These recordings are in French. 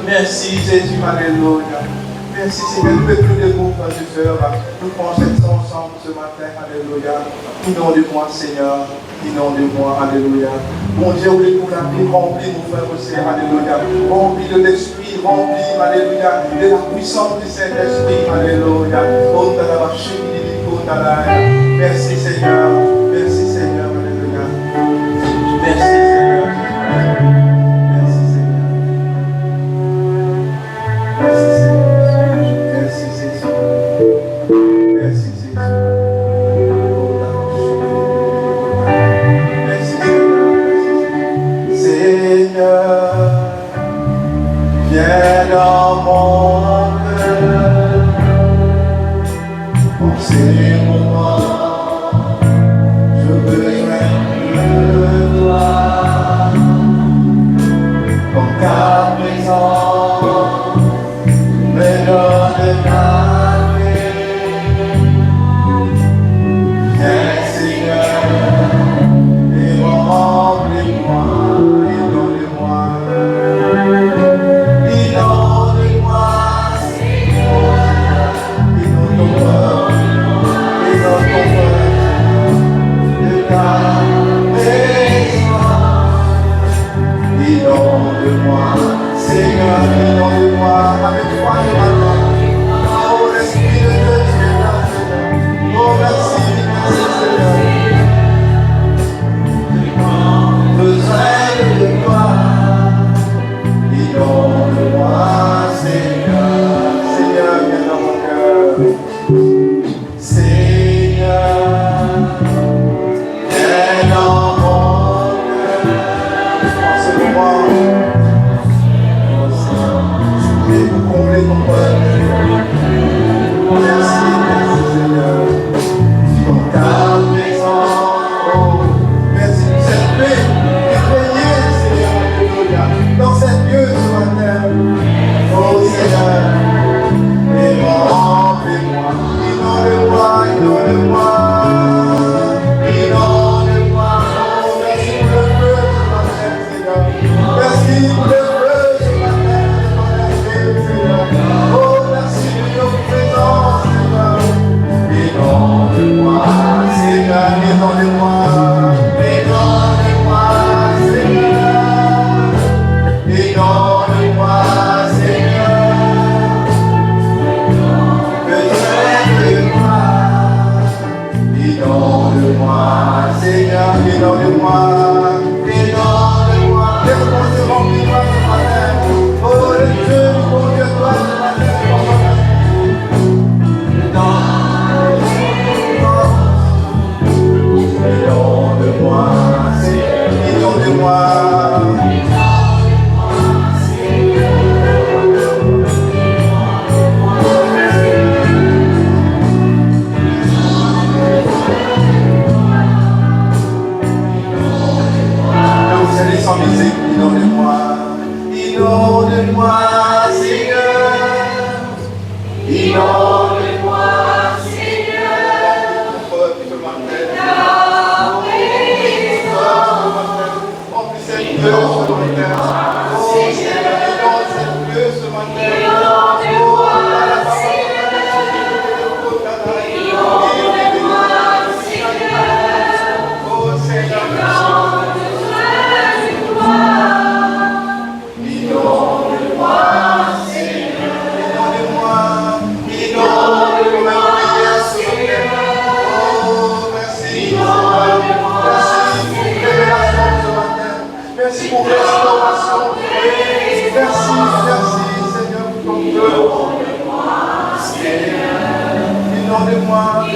Merci Jésus, alléluia. Merci Seigneur, nous mettons des mots, frères et sœurs. Nous pensons ensemble ce matin, alléluia. Inonde-moi Seigneur, inonde-moi, alléluia. Mon Dieu, oui, pour la vie, remplis mon frère et sœur, alléluia. Remplis de l'esprit, remplis, alléluia, de la puissance du Saint-Esprit, alléluia. Merci Seigneur, merci Seigneur, alléluia. Merci Seigneur.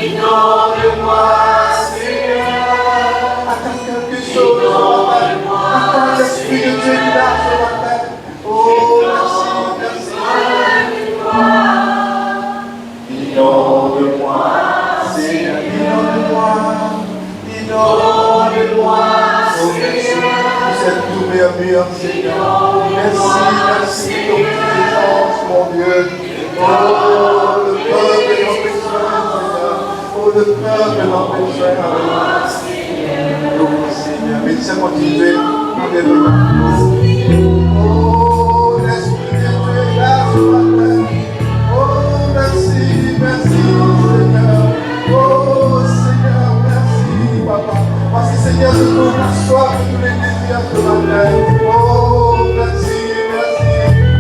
Inonde-moi, Seigneur. Attends quelque chose ce matin. Attends l'Esprit de Dieu qui est là ce matin. Oh, merci, merci. Inonde-moi, Seigneur, inonde-moi, inonde-moi, oh, merci pour cette nouvelle mur, Seigneur. Merci, merci pour ton présence, mon Dieu. Oh, le peuple de nos pécheurs, Seigneur. Oh, le peuple de nos pécheurs. Oh, Seigneur, mais ça continue. Alléluia. Oh, l'Esprit de Dieu est là ce matin. Oh, merci, merci, Seigneur. Oh, Seigneur, merci, Papa. Parce que, Seigneur, tu nous soif de tous les désirs ce matin. Oh, merci, merci.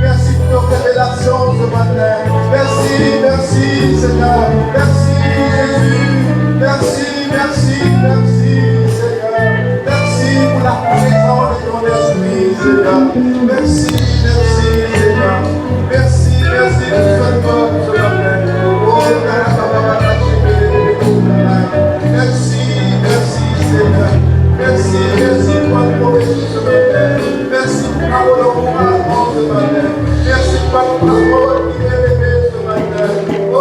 Merci pour nos révélations ce matin. Merci, merci, Seigneur. Merci, Jésus. Merci, merci, merci, Seigneur. Merci pour la présence de ton esprit, Seigneur. Merci, merci, Seigneur. Merci, merci de ce peuple ce matin. Oh, merci, merci, Seigneur. Merci, merci pour la promesse ce matin. Merci pour la parole en ce matin. Merci pour la parole qui est élevée ce matin. Oh,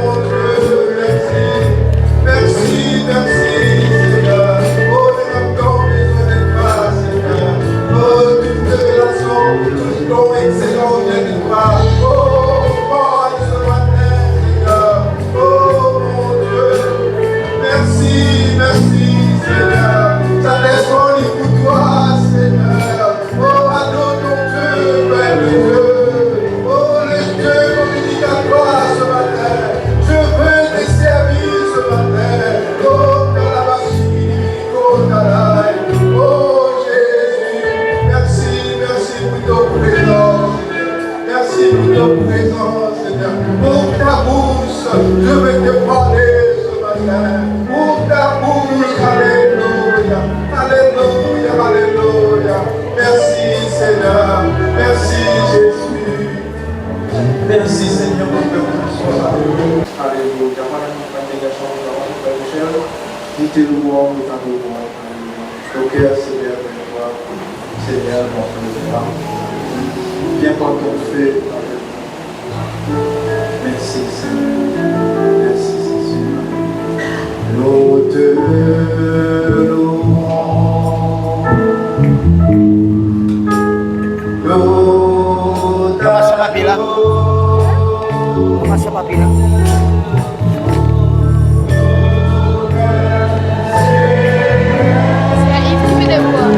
mon Dieu, merci. Merci, merci, Seigneur. Oh, ne m'en désolé pas, Seigneur. Oh, toute révélation, tout don excellent vient de toi. Oh, parle ce matin, Seigneur. Oh, mon Dieu. Merci, merci, Seigneur. Ça descend pour toi, Seigneur. Oh, adore ton Dieu, Père de Dieu. Oh, le Dieu communicatoire ce matin. Je veux te servir ce matin. Oh, dans la machine, oh, dans la oh, Jésus. Merci, merci pour ton présence. Merci pour ton présence, Seigneur. Ouvre ta bouche, je vais te parler ce matin. Ouvre ta bouche, alléluia, alléluia, alléluia. Merci, Seigneur. Merci, Jésus. Merci, Seigneur, pour que nous soyons là. Alléluia. Voilà une congrégation de la Père Michel. Nous te louons, nous t'adorons. Au cœur, Seigneur, de toi. Seigneur, mon Dieu. Viens par ton feu. Merci, Seigneur. Merci, Jésus. Nous te louons. Lemas sa papila. Lemas sa papila. C'est Yves qui fait des voix.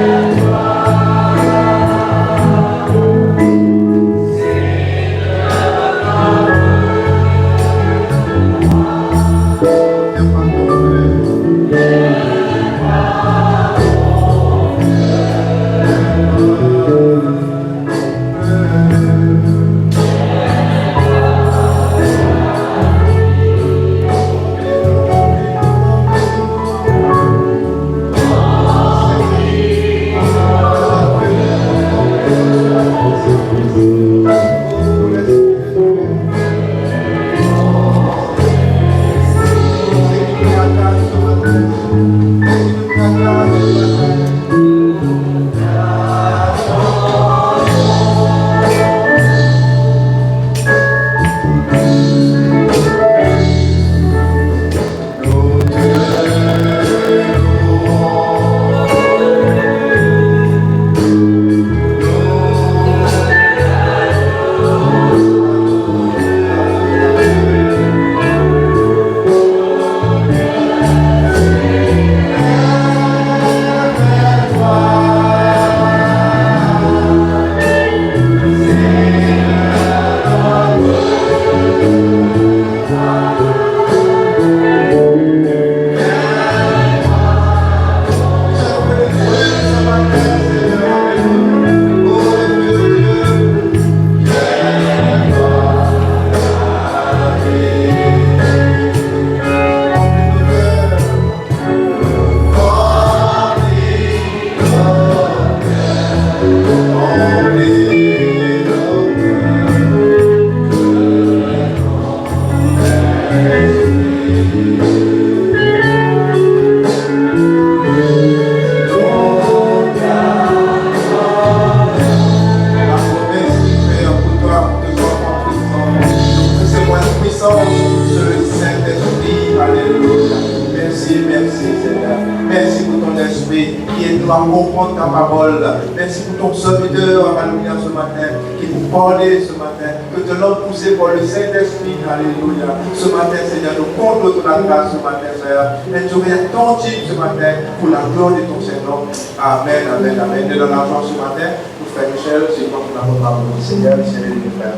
merci, merci Seigneur. Merci pour ton esprit qui aide-nous à comprendre ta parole. Merci pour ton serviteur, alléluia, ce matin, qui vous parlait ce matin. Que de l'homme poussé par le Saint-Esprit, alléluia. Ce matin, Seigneur, nous comptons de la grâce ce matin, Seigneur. Et tu es attentif ce matin pour la gloire de ton Seigneur. Amen, amen, amen. Nous donnons l'argent ce matin. Pour Frère Michel, c'est comme la parole du Seigneur, Seigneur, les frères.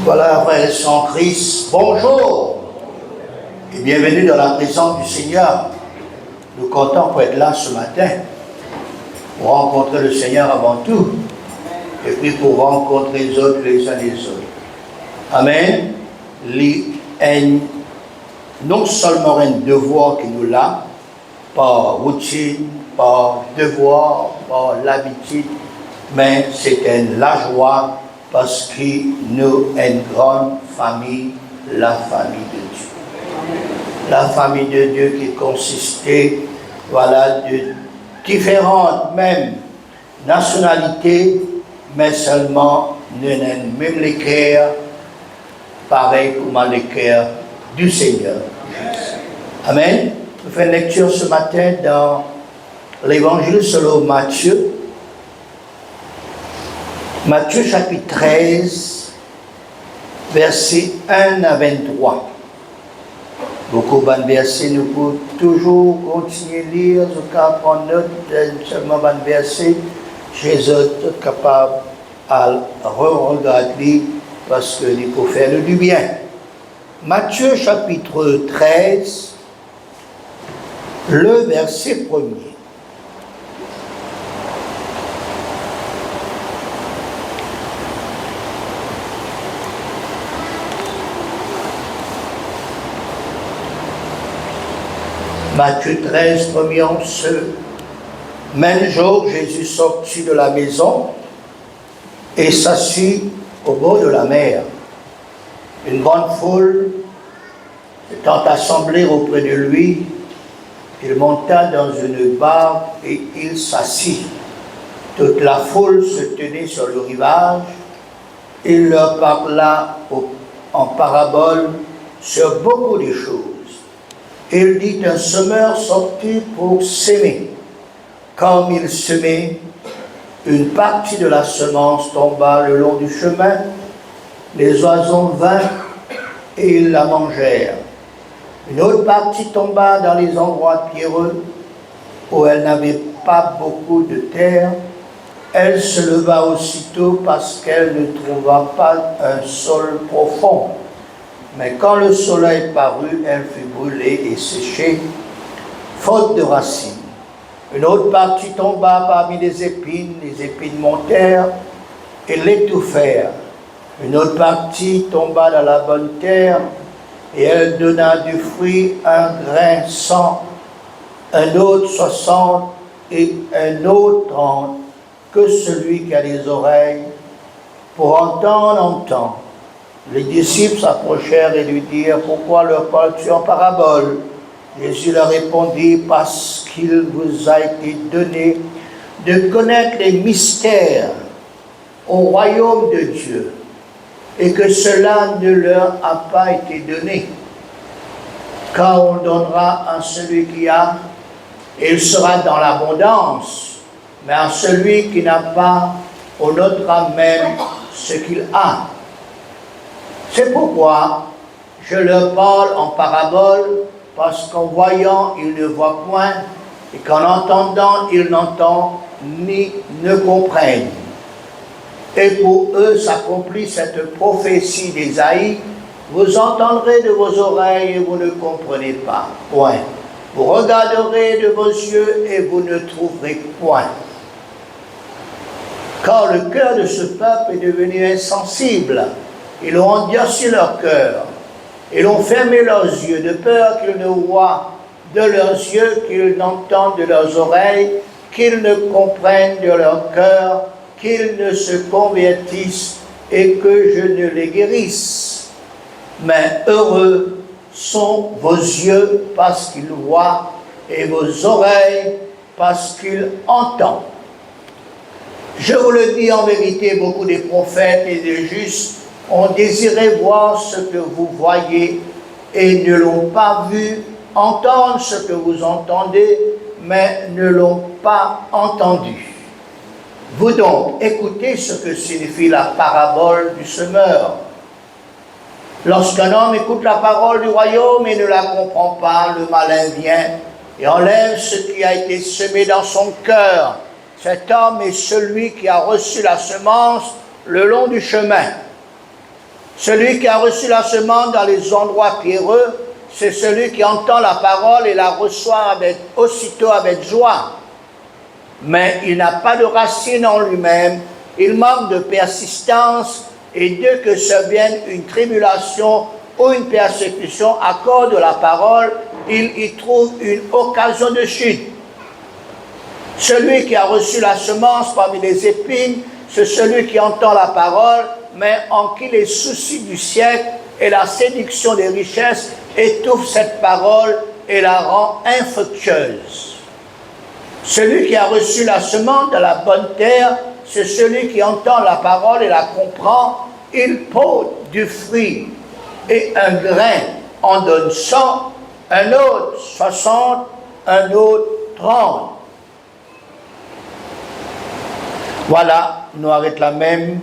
Voilà, frères et sœurs en Christ, bonjour et bienvenue dans la présence du Seigneur. Nous comptons pour être là ce matin, pour rencontrer le Seigneur avant tout, et puis pour rencontrer les autres les uns les autres. Amen. Non seulement un devoir qui nous l'a, par routine, par devoir, par l'habitude, mais c'est la joie parce que nous sommes une grande famille, la famille de Dieu. La famille de Dieu qui consistait, voilà, de différentes même nationalités, mais seulement nous avons même les cœurs, pareil comme les cœurs du Seigneur. Amen. Nous faisons une lecture ce matin dans l'Évangile selon Matthieu. Matthieu chapitre 13, versets 1 à 23. Beaucoup de versets, nous pouvons toujours continuer à lire, en tout cas prendre note, seulement de versets, chez eux, capables à re-regarder parce que nous pouvons faire du bien. Matthieu chapitre 13, le verset 1er. Matthieu 13, premier en ce même jour, Jésus sortit de la maison et s'assit au bord de la mer. Une grande foule étant assemblée auprès de lui, il monta dans une barque et il s'assit. Toute la foule se tenait sur le rivage. Il leur parla en parabole sur beaucoup de choses. Il dit un semeur sortit pour s'aimer. Comme il semait, une partie de la semence tomba le long du chemin. Les oiseaux vinrent et ils la mangèrent. Une autre partie tomba dans les endroits pierreux où elle n'avait pas beaucoup de terre. Elle se leva aussitôt parce qu'elle ne trouva pas un sol profond. Mais quand le soleil parut, elle fut brûlée et séchée, faute de racines. Une autre partie tomba parmi les épines montèrent et l'étouffèrent. Une autre partie tomba dans la bonne terre, et elle donna du fruit, un grain 100, un autre 60 et un autre 30, que celui qui a les oreilles pour entendre, entend. Les disciples s'approchèrent et lui dirent, pourquoi leur parles-tu en parabole? Jésus leur répondit, parce qu'il vous a été donné de connaître les mystères au royaume de Dieu, et que cela ne leur a pas été donné. Car on donnera à celui qui a, et il sera dans l'abondance, mais à celui qui n'a pas, on notera même ce qu'il a. C'est pourquoi je leur parle en parabole, parce qu'en voyant, ils ne voient point, et qu'en entendant, ils n'entendent ni ne comprennent. Et pour eux s'accomplit cette prophétie d'Ésaïe, vous entendrez de vos oreilles et vous ne comprenez pas. Point. Vous regarderez de vos yeux et vous ne trouverez point. Car le cœur de ce peuple est devenu insensible. Ils ont endurci leur cœur. Ils ont fermé leurs yeux de peur qu'ils ne voient de leurs yeux, qu'ils n'entendent de leurs oreilles, qu'ils ne comprennent de leur cœur, qu'ils ne se convertissent et que je ne les guérisse. Mais heureux sont vos yeux parce qu'ils voient et vos oreilles parce qu'ils entendent. Je vous le dis en vérité, beaucoup des prophètes et des justes ont désiré voir ce que vous voyez et ne l'ont pas vu, entendre ce que vous entendez, mais ne l'ont pas entendu. Vous donc, écoutez ce que signifie la parabole du semeur. Lorsqu'un homme écoute la parole du royaume et ne la comprend pas, le malin vient et enlève ce qui a été semé dans son cœur. Cet homme est celui qui a reçu la semence le long du chemin. Celui qui a reçu la semence dans les endroits pierreux, c'est celui qui entend la parole et la reçoit aussitôt avec joie. Mais il n'a pas de racine en lui-même, il manque de persistance, et dès que survienne une tribulation ou une persécution à cause de la parole, il y trouve une occasion de chute. Celui qui a reçu la semence parmi les épines, c'est celui qui entend la parole, mais en qui les soucis du siècle et la séduction des richesses étouffent cette parole et la rend infructueuse. Celui qui a reçu la semence de la bonne terre, c'est celui qui entend la parole et la comprend. Il porte du fruit, et un grain en donne 100, un autre 60, un autre 30. Voilà, nous arrêtons là même.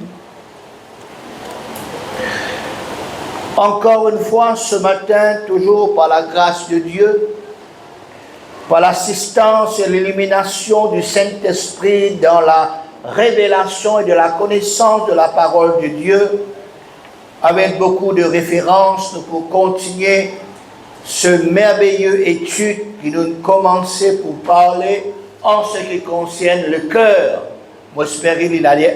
Encore une fois, ce matin, toujours par la grâce de Dieu, par l'assistance et l'illumination du Saint-Esprit dans la révélation et de la connaissance de la parole de Dieu, avec beaucoup de références, nous pouvons continuer ce merveilleux étude qui nous commençait pour parler en ce qui concerne le cœur. Moi, j'espère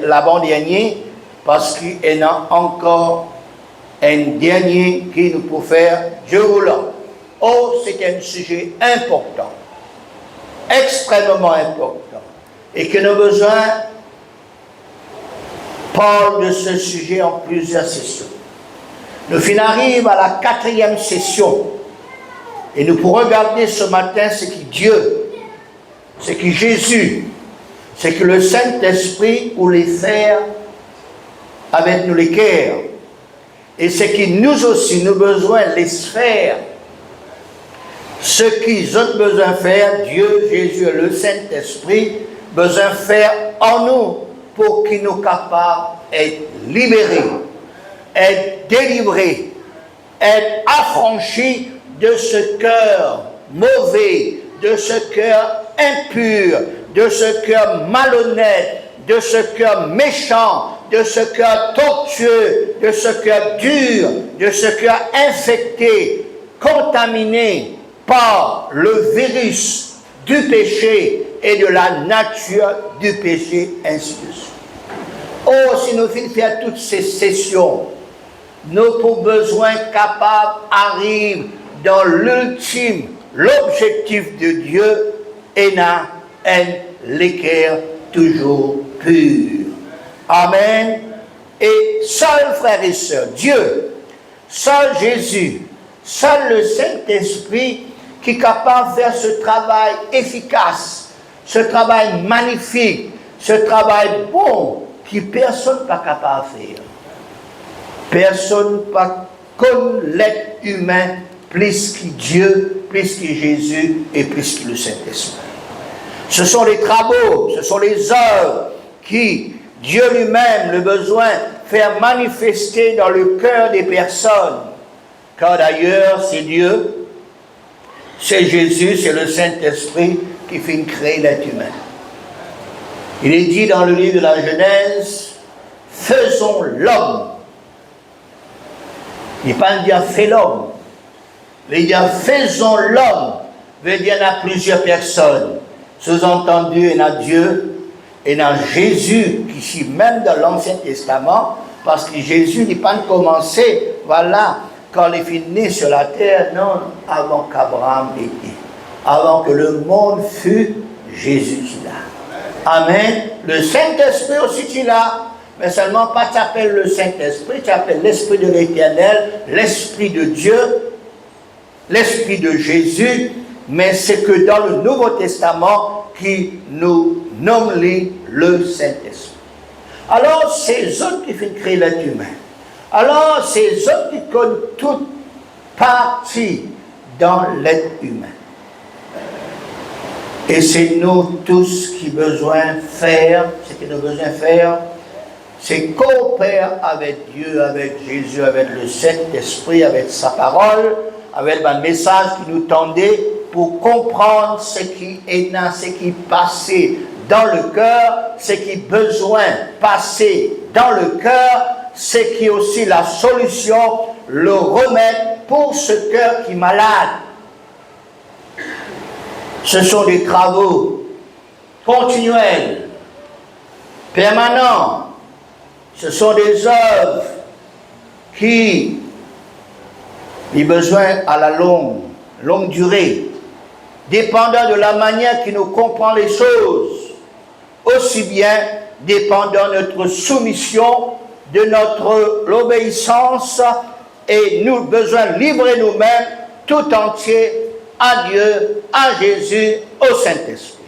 l'avant-dernier, parce qu'il y en a encore un dernier qui nous peut faire Dieu roulant. Oh, c'est un sujet important, extrêmement important, et que nos besoins parlent de ce sujet en plusieurs sessions. Nous finissons à la 4e session, et nous pourrons regarder ce matin ce qui Dieu, ce qui Jésus, ce que le Saint-Esprit voulait faire avec nous les cœurs, et ce qui nous aussi, nous besoin les faire. Ce qu'ils ont besoin de faire, Dieu, Jésus et le Saint-Esprit, besoin de faire en nous pour qu'ils nous capables d'être libérés, être délivrés, être affranchis de ce cœur mauvais, de ce cœur impur, de ce cœur malhonnête, de ce cœur méchant, de ce cœur tortueux, de ce cœur dur, de ce cœur infecté, contaminé par le virus du péché et de la nature du péché, ainsi de suite. Oh, si nous finissons faire toutes ces sessions, nos besoins capables arrivent dans l'ultime, l'objectif de Dieu, et n'a l'équerre toujours pur. Amen. Et seul, frères et sœurs, Dieu, seul Jésus, seul le Saint-Esprit qui est capable de faire ce travail efficace, ce travail magnifique, ce travail bon, qui personne n'est pas capable de faire. Personne pas connaît l'être humain plus que Dieu, plus que Jésus et plus que le Saint-Esprit. Ce sont les travaux, ce sont les œuvres qui, Dieu lui-même, le besoin de faire manifester dans le cœur des personnes. Car d'ailleurs, c'est Dieu, c'est Jésus, c'est le Saint-Esprit qui fait créer l'être humain. Il est dit dans le livre de la Genèse, faisons l'homme. Il n'est pas dire fait l'homme. Il dit faisons l'homme, veut dire qu'il y a plusieurs personnes. Sous-entendu, il y a Dieu, et il y a Jésus, qui ici même dans l'Ancien Testament, parce que Jésus n'est pas commencé, voilà, quand il est né sur la terre, non, avant qu'Abraham était. Avant que le monde fût, Jésus qui là. Amen. Le Saint-Esprit aussi qui là, mais seulement pas tu appelles le Saint-Esprit, tu appelles l'Esprit de l'Éternel, l'Esprit de Dieu, l'Esprit de Jésus, mais c'est que dans le Nouveau Testament qui nous nomme le Saint-Esprit. Alors, c'est eux qui font créer l'être humain. Alors, ces hommes qui connaissent toute partie dans l'être humain. Et c'est nous tous qui besoin faire, ce que nous avons besoin de faire, c'est coopérer avec Dieu, avec Jésus, avec le Saint-Esprit, avec sa parole, avec le message qui nous tendait pour comprendre ce qui est dans, ce qui est passé dans le cœur, ce qui est besoin passer dans le cœur, ce qui est aussi la solution, le remède pour ce cœur qui est malade. Ce sont des travaux continuels, permanents. Ce sont des œuvres qui ont besoin à la longue durée, dépendant de la manière qui nous comprend les choses, aussi bien dépendant de notre soumission, de notre l'obéissance, et nous besoin de livrer nous-mêmes tout entier à Dieu, à Jésus, au Saint-Esprit.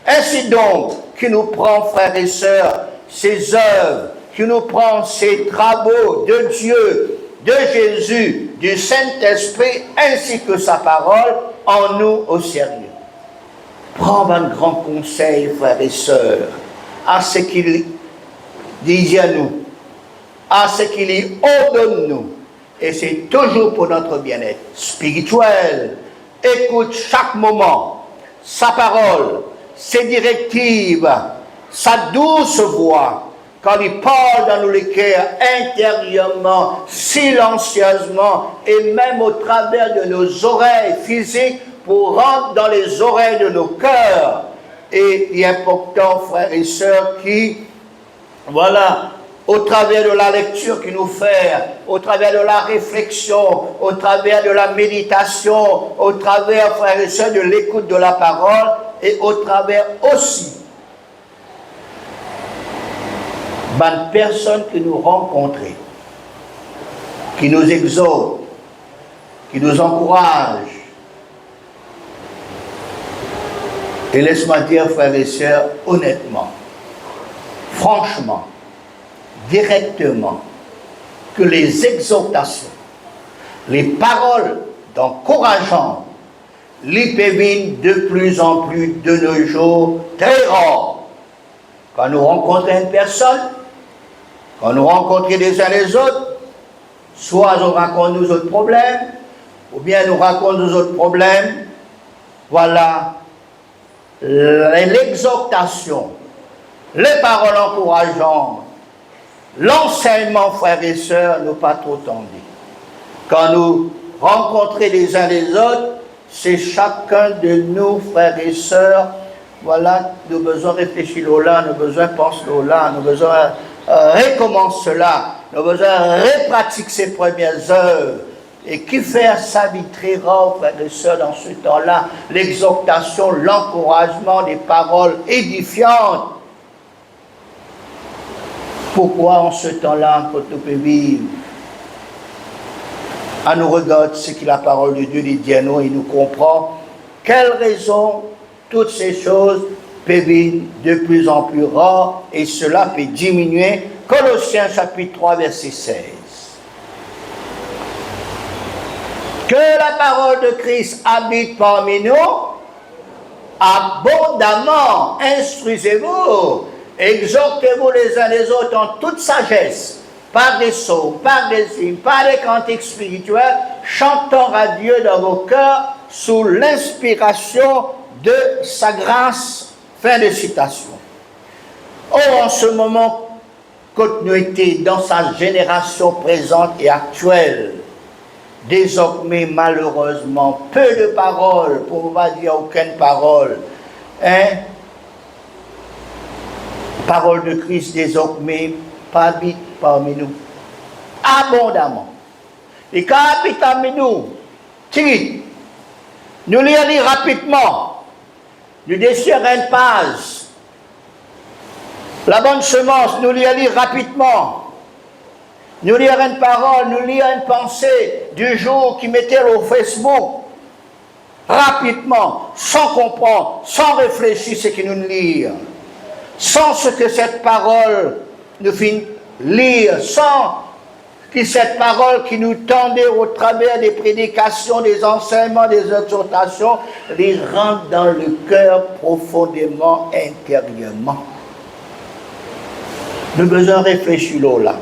Ainsi donc, qui nous prend, frères et sœurs, ces œuvres, qui nous prend ces travaux de Dieu, de Jésus, du Saint-Esprit, ainsi que sa parole, en nous au sérieux. Prendre un grand conseil, frères et sœurs, à ce qu'il dit à nous, à ce qu'il y ordonne nous, et c'est toujours pour notre bien-être spirituel. Écoute chaque moment sa parole, ses directives, sa douce voix, quand il parle dans nos cœurs intérieurement, silencieusement, et même au travers de nos oreilles physiques, pour rentrer dans les oreilles de nos cœurs. Et il est important, frères et sœurs, qui, voilà, au travers de la lecture qu'il nous fait, au travers de la réflexion, au travers de la méditation, au travers, frères et sœurs, de l'écoute de la parole, et au travers aussi de personnes que nous rencontrons, qui nous exhortent, qui nous encouragent. Et laisse-moi dire, frères et sœurs, honnêtement, franchement, directement, que les exhortations, les paroles d'encouragement, les pévines de plus en plus de nos jours, très rares. Quand nous rencontrons une personne, quand nous rencontrons les uns les autres, soit on raconte nos autres problèmes, ou bien nous racontons nos autres problèmes, voilà, l'exhortation, les paroles encourageantes, l'enseignement, frères et sœurs, nous pas trop tendus. Quand nous rencontrons les uns les autres, c'est chacun de nous, frères et sœurs, voilà, nous besoin réfléchir là, nous besoin penser là, nous besoin recommencer cela, nous besoin repratiquer ces premières œuvres. Et qui fait sa vie très rare, frères et sœurs, dans ce temps-là, l'exhortation, l'encouragement, des paroles édifiantes. Pourquoi en ce temps-là, quand nous pouvons vivre, à nous regarder ce que la parole de Dieu dit à nous et nous comprend, quelles raisons toutes ces choses peuvent être de plus en plus rares et cela peut diminuer. Colossiens chapitre 3, verset 16. Que la parole de Christ habite parmi nous, abondamment, instruisez-vous, exhortez-vous les uns les autres en toute sagesse, par des psaumes, par des hymnes, par des cantiques spirituels, chantant à Dieu dans vos cœurs sous l'inspiration de sa grâce. Fin de citation. Or, en ce moment, continuité dans sa génération présente et actuelle, désormais, malheureusement, peu de paroles, pour ne pas dire aucune parole. Parole de Christ, désormais, pas habite parmi nous. Abondamment. Et quand habite parmi nous, Tite, nous lire rapidement, nous déchirons une page. La bonne semence, nous lire rapidement. Nous lire une parole, nous lire une pensée du jour qui mettait au Facebook, rapidement, sans comprendre, sans réfléchir ce que nous lisons, sans ce que cette parole nous fait lire, sans que cette parole qui nous tendait au travers des prédications, des enseignements, des exhortations, les rentre dans le cœur profondément, intérieurement. Nous devons réfléchir là.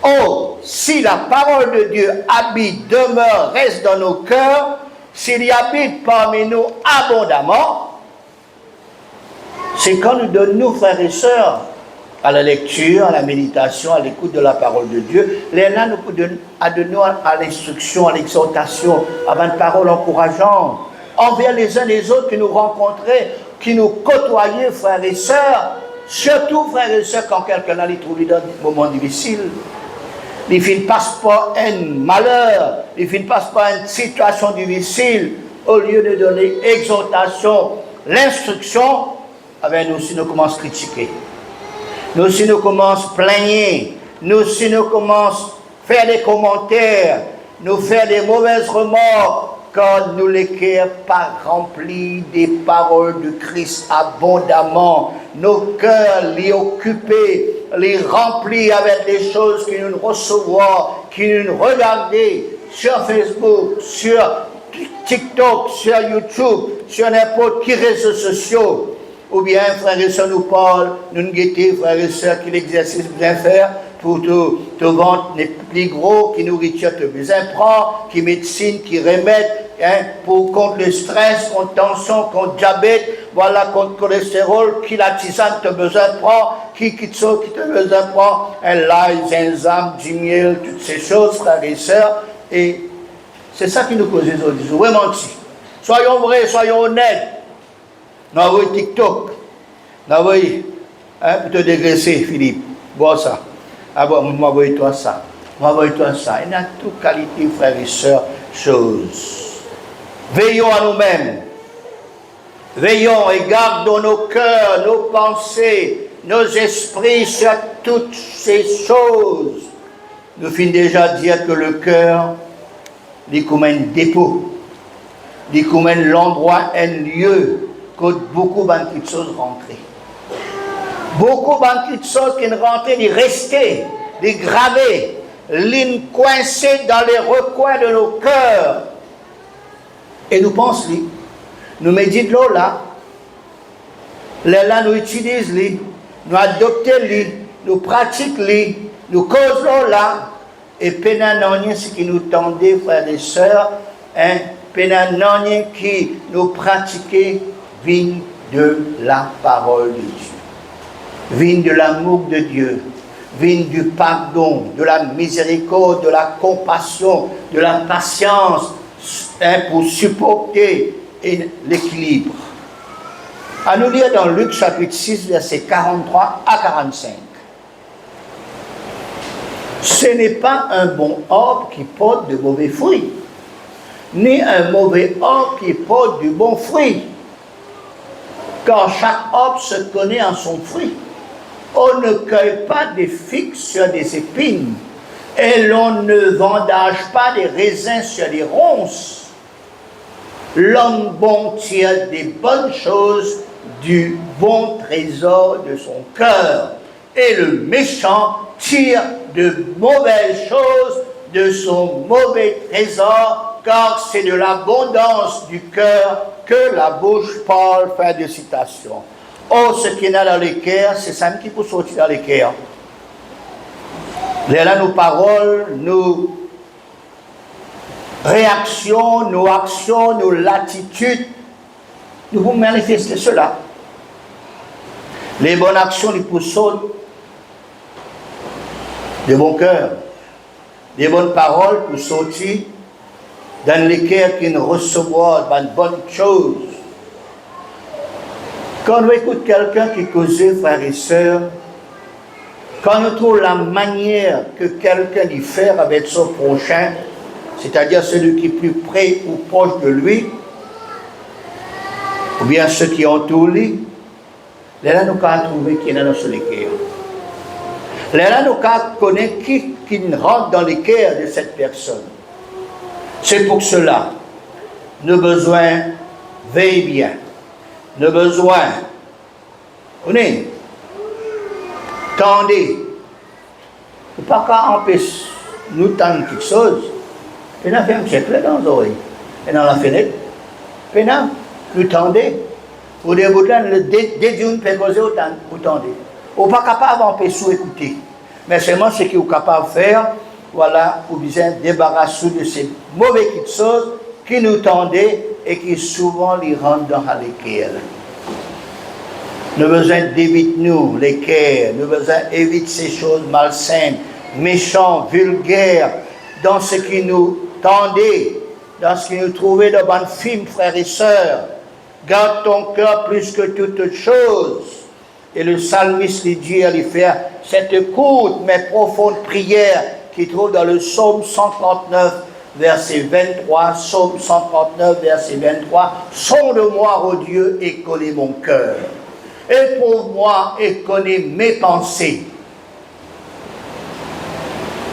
Oh, si la parole de Dieu habite, demeure, reste dans nos cœurs, s'il y habite parmi nous abondamment, c'est quand nous donnons, frères et sœurs, à la lecture, à la méditation, à l'écoute de la parole de Dieu, là nous pouvons donner à l'instruction, à l'exhortation, à une parole encourageante, envers les uns les autres qui nous rencontraient, qui nous côtoyaient, frères et sœurs, surtout, frères et sœurs, quand quelqu'un a trouvé dans des moments difficiles. Il ne passe pas un malheur, il ne passe pas une situation difficile, au lieu de donner exhortation, l'instruction, avec nous aussi nous commençons à critiquer. Nous aussi nous commençons à plaigner, nous aussi nous commençons à faire des commentaires, nous faire des mauvaises remarques, quand nous les cœurs pas remplis des paroles de Christ abondamment, nos cœurs les occupés, les remplis avec des choses que nous recevons, que nous regardons sur Facebook, sur TikTok, sur YouTube, sur n'importe quel réseau social. Ou bien, frères et sœurs, nous parlent, nous guettons, frères et sœurs, quel exercice bien faire pour te vendre les plus gros, qui nourriture te besoin prendre, qui médecine, qui remède, pour contre le stress, contre tension, contre diabète, voilà, contre cholestérol, qui la tisane te besoin prendre, qui te besoin prendre, un lait, zinzame, du miel, toutes ces choses, frères et sœurs. Et c'est ça qui nous cause aujourd'hui. Vraiment, soyons vrais, soyons honnêtes. Nous avons TikTok. Nous avons, pour te dégraisser, Philippe. Vois ça. Ah bon, m'envoie-toi ça. M'envoie-toi ça. Il y a toute qualité, frères et sœurs, choses. Veillons à nous-mêmes. Veillons et gardons nos cœurs, nos pensées, nos esprits sur toutes ces choses. Nous finissons déjà de dire que le cœur, il est comme un dépôt. Il est comme un endroit, un lieu, que beaucoup de choses rentrent. Beaucoup de choses qui rentrent, ils restent, ils gravés, ils coincés dans les recoins de nos cœurs. Et nous pensons, nous méditons là, là nous utilisons, nous adoptons, nous pratiquons, nous causons là, et pénanonien ce qui nous tendait, frères et sœurs, pénanonien qui nous pratiquait, vient de la parole de Dieu, vient de l'amour de Dieu, vient du pardon, de la miséricorde, de la compassion, de la patience, pour supporter l'équilibre. À nous lire dans Luc chapitre 6, versets 43 à 45. Ce n'est pas un bon arbre qui porte de mauvais fruits, ni un mauvais arbre qui porte du bon fruit. Car chaque arbre se connaît en son fruit. On ne cueille pas des figues sur des épines, et l'on ne vendage pas des raisins sur des ronces. L'homme bon tire des bonnes choses du bon trésor de son cœur, et le méchant tire de mauvaises choses de son mauvais trésor, car c'est de l'abondance du cœur que la bouche parle. Fin de citation. Oh, ce qui est dans les cœurs, c'est ça qui peut sortir dans les cœurs. Là, nos paroles, nos réactions, nos actions, nos latitudes, nous pouvons manifester cela. Les bonnes actions, nous poussons de bon cœur. Les bonnes paroles pour sortir dans les cœurs qui nous recevront de bonnes choses. Quand on écoute quelqu'un qui cause, frères et sœurs, quand on trouve la manière que quelqu'un y fait avec son prochain, c'est-à-dire celui qui est plus près ou proche de lui, ou bien ceux qui entourent lui, là nous avons trouvé qui est dans notre cœur. Là nous avons connaître qui rentre dans les cœurs de cette personne. C'est pour cela, nous avons besoin de veiller bien. Nous avons besoin, tendez, ne pas qu'à empêcher nous tendons quelque chose, et nous faisons un siècle dans les oreilles, et dans la fenêtre, et nous tendez, ou des bouts le dédium fait causer autant, vous tendez. Ou pas capable d'empêcher écouter, mais seulement ce que vous êtes capable de faire, voilà, vous besoin débarrasser de ces mauvaises choses qui nous tendent et qui souvent les rendent dans l'équerre. Nous avons besoin d'éviter nous, l'équerre, nous avons besoin d'éviter ces choses malsaines, méchantes, vulgaires, dans ce qui nous tendait, dans ce qui nous trouvait de bonnes films, frères et sœurs. Garde ton cœur plus que toute chose. Et le psalmiste lui dit à lui faire cette courte mais profonde prière qui trouve dans le psaume 139, verset 23, psaume 139, verset 23. Sonde-moi, ô Dieu, et connais mon cœur. Éprouve-moi et connais mes pensées.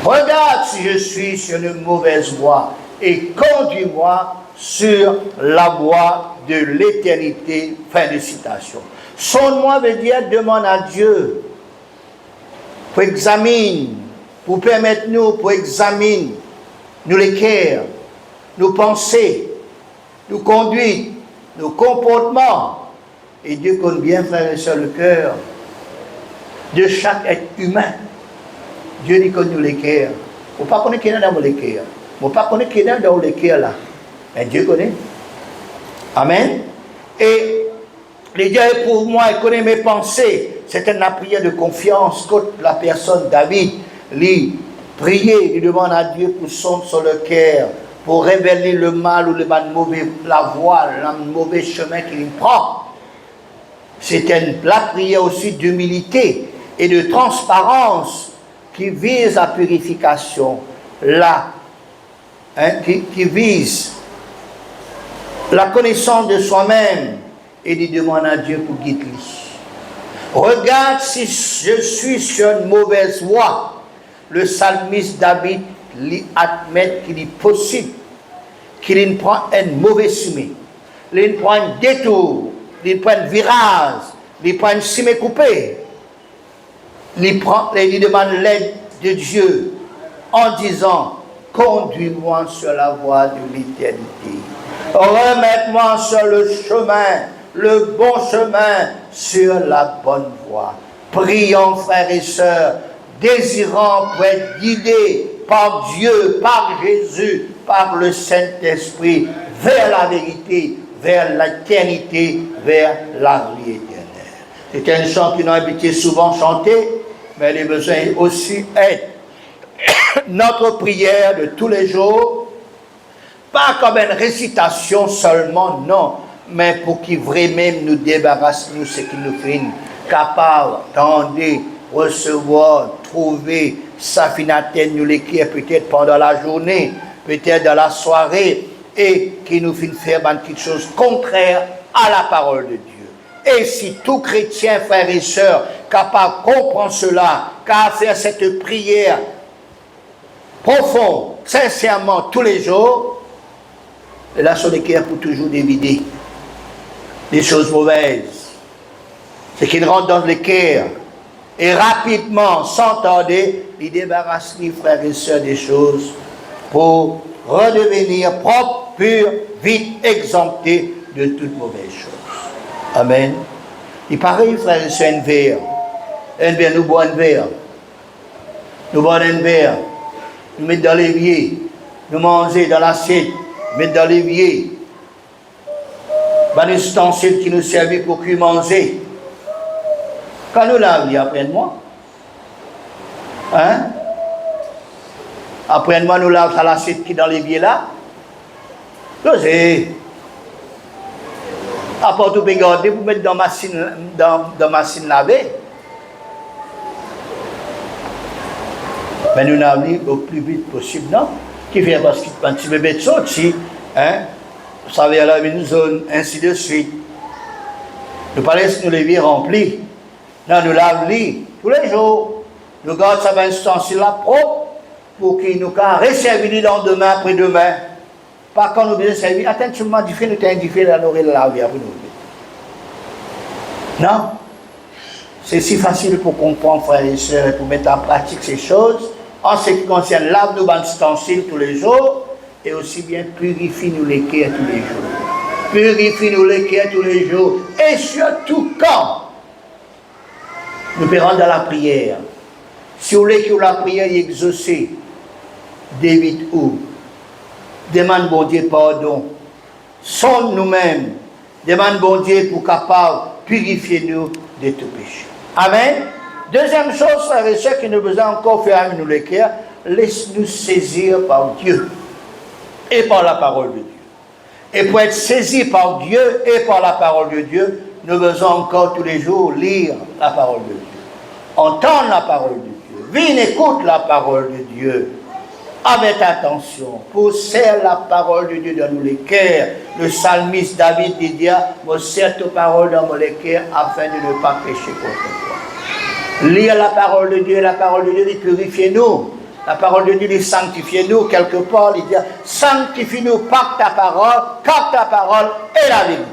Regarde si je suis sur une mauvaise voie et conduis-moi sur la voie de l'éternité. Fin de citation. Sonde-moi veut dire demande à Dieu pour examiner, pour permettre nous, pour examiner nous les cœurs, nos pensées, nos conduites, nos comportements. Et Dieu connaît bien, frères et sœurs, le cœur de chaque être humain. Dieu dit connaît les cœurs. On ne peut pas connaître qui est dans les cœurs. On ne peut pas connaître qui est dans les cœurs là. Mais Dieu connaît. Amen. Et les dieux éprouve moi et connaît mes pensées. C'est une prière de confiance contre la personne David. Lui prier, il demande à Dieu pour sonner sur le cœur, pour révéler le mal ou la voie, le mauvais chemin qu'il prend. C'est la prière aussi d'humilité et de transparence qui vise la purification, qui vise la connaissance de soi-même et de demander à Dieu pour guider. Regarde si je suis sur une mauvaise voie. Le psalmiste David admet qu'il est possible qu'il prend un mauvais chemin, il prend un détour, il prend un virage, il prend un chemin coupé. Il demande l'aide de Dieu en disant conduis-moi sur la voie de l'éternité. Remets-moi sur le chemin, le bon chemin, sur la bonne voie. Prions, frères et sœurs, désirant pour être guidés par Dieu, par Jésus, par le Saint-Esprit, vers la vérité, vers l'éternité, vers la vie éternelle. C'est un chant qui nous a habité souvent chanter, mais il a besoin aussi être notre prière de tous les jours, pas comme une récitation seulement, non, mais pour qu'il vraiment nous débarrasse de ce qui nous fait capable d'entendre, recevoir, trouver sa finalité, nous l'écrire peut-être pendant la journée, peut-être dans la soirée, et qui nous fait faire quelque chose contraire à la parole de Dieu. Et si tout chrétien, frères et sœurs, capable de comprendre cela, qu'à faire cette prière profonde, sincèrement, tous les jours, et là, sur l'équerre pour toujours dévider les choses mauvaises. C'est qu'il rentre dans l'équerre et rapidement, sans tarder, il débarrasse les frères et sœurs des choses pour redevenir propre, pur, vite, exempté de toute mauvaise chose. Amen. Il paraît, frères et sœurs, un verre, nous bois un verre. Nous bois un verre. Nous mettons dans l'évier. Nous mangeons dans l'assiette. Nous mettons dans l'évier. Un ustensile qui nous servait pour cuire manger. Quand nous l'avons, apprenne-moi. Hein? Apprenne-moi, nous l'avons à l'assiette qui est dans l'évier là. L'osez. Après tout, regardez, vous mettez dans la machine lavée. Mais nous l'avons au plus vite possible, non? Qui fait parce que quand tu bébé de sorti, hein? Vous savez, elle avait une zone, ainsi de suite. Nous parlons de nous l'évier rempli. Non, nous l'avons tous les jours. Nous gardons ça un ustensile là propre pour qu'il nous resserve le lendemain, après-demain. Pas quand nous devons servir. Attends, tu m'as dit, nous t'as indiqué la nourriture laver après nous. Non? C'est si facile pour comprendre, frères et sœurs, et pour mettre en pratique ces choses en ce qui concerne lave-nous ban ustensiles tous les jours, et aussi bien purifie-nous les cœurs tous les jours. Purifie-nous les cœurs tous les jours, et surtout quand nous verrons dans la prière. Si vous voulez que la prière est exaucée, David ou demande bon Dieu pardon. Sonde nous-mêmes. Demande bon Dieu pour capable purifier nous de tout péché. Amen. Deuxième chose, frères et sœurs, qui nous besoin encore faire nous le cœur, laisse-nous saisir par Dieu et par la parole de Dieu. Et pour être saisi par Dieu et par la parole de Dieu, nous devons encore tous les jours lire la parole de Dieu. Entendre la parole de Dieu. Viens, écoute la parole de Dieu. Avec attention. Possède la parole de Dieu dans nos cœurs. Le psalmiste David dit, moi serre ta parole dans mon cœur afin de ne pas pécher contre toi. Lire la parole de Dieu, la parole de Dieu dit purifiez-nous. La parole de Dieu dit sanctifiez-nous. Quelque part, il dit sanctifie-nous par ta parole, car ta parole est la vérité.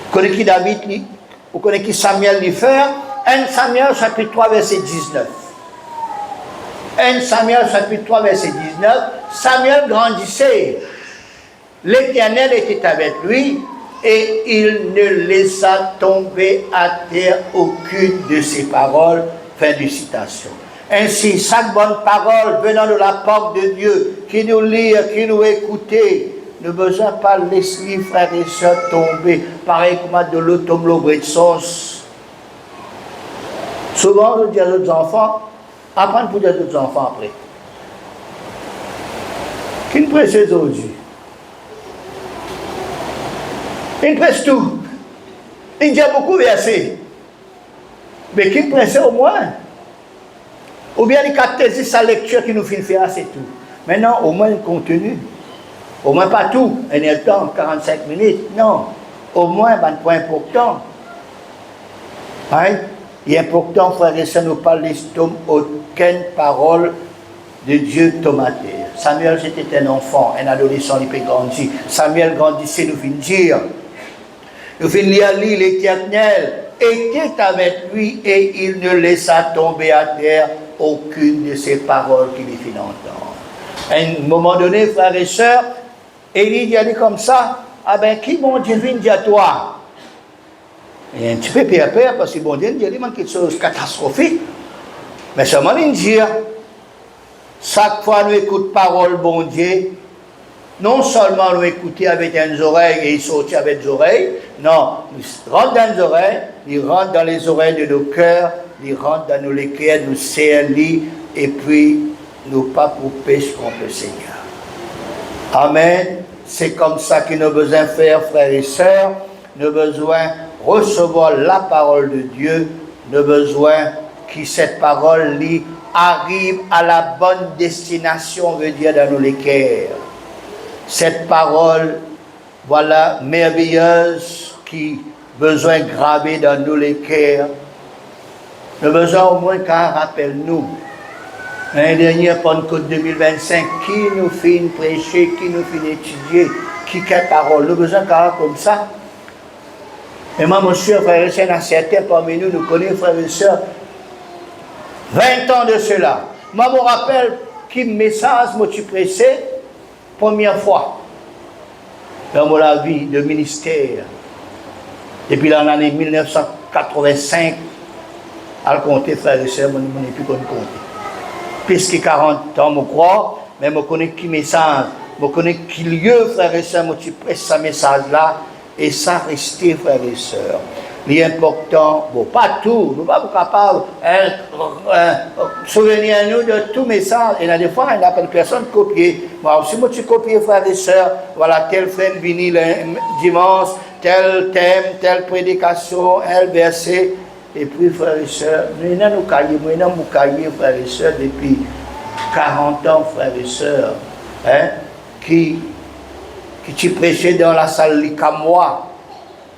Vous connaissez qui David, vous connaissez qui Samuel lui fait? 1 Samuel chapitre 3 verset 19. 1 Samuel chapitre 3 verset 19. Samuel grandissait. L'Éternel était avec lui et il ne laissa tomber à terre aucune de ses paroles. Fin de citation. Ainsi, chaque bonne parole venant de la part de Dieu, qui nous lit, qui nous écoute, ne besoin pas laisser frères et sœurs tomber, pareil comme de l'eau tombe l'eau de sauce. Souvent, je dis à d'autres enfants, apprendre pour dire à d'autres enfants après. Qui ne presse aujourd'hui? Il presse tout. Il dit beaucoup versé. Mais qui presse au moins? Ou bien il capte sa lecture qui nous fait faire, c'est tout. Maintenant, au moins le contenu. Au moins pas tout. Un temps, 45 minutes. Non. Au moins, un point important. Hein? Il est important, frères et sœurs, nous parler aucune parole de Dieu tomaté. Samuel, c'était un enfant, un adolescent, il peut grandir. Samuel grandissait, nous finissons dire. Nous finissons lire l'Éternel était avec lui et il ne laissa tomber à terre aucune de ses paroles qu'il fit entendre. À un moment donné, frères et sœurs, Élie a dit comme ça, ah ben qui mon Dieu vient dire à toi? Et un petit peu peur parce que bon Dieu dit quelque chose de catastrophique. Mais seulement il dit, chaque fois nous écoutons parole bon Dieu, non seulement nous écouter avec les oreilles et sortir avec les oreilles, non, il rentre dans les oreilles, il rentre dans les oreilles de nos cœurs, il rentre dans nos cœurs, nous serrit et puis nous pas pour pécher contre le Seigneur. Amen. C'est comme ça que nous avons besoin de faire, frères et sœurs. Nous avons besoin de recevoir la parole de Dieu. Nous avons besoin que cette parole arrive à la bonne destination, veut dire dans nos cœurs. Cette parole, voilà, merveilleuse, qui besoin gravée dans nos cœurs. Nous avons besoin au moins qu'un rappelle-nous. L'année dernière, Pentecôte 2025, qui nous fait prêcher, qui nous fait étudier, qui quelle parole. Nous avons besoin d'un comme ça. Et moi, mon cher frère et sœur, certains parmi nous, nous connaissons, frères et sœurs, 20 ans de cela. Moi, je me rappelle quel message m'ai-tu pressé, première fois, dans mon vie de ministère. Depuis l'année 1985, à le compter, frères et sœurs, je n'ai plus qu'on compte. Puisque 40 ans, je crois, mais je connais qui message, je connais qui lieu, frères et sœurs, je presse ce message-là, et ça restait, frères et sœurs. L'important, bon, pas tout, nous ne sommes pas capables de souvenir nous de tout message. Et là, des fois, il n'y a pas de personne copier. Moi aussi, moi, tu copies, frères et sœurs, voilà, tel frère venu le dimanche, tel thème, telle prédication, tel verset. Et puis, frères et sœurs, nous avons cahier, frères et sœurs, depuis 40 ans, frères et sœurs, hein, qui tu prêchais dans la salle comme moi,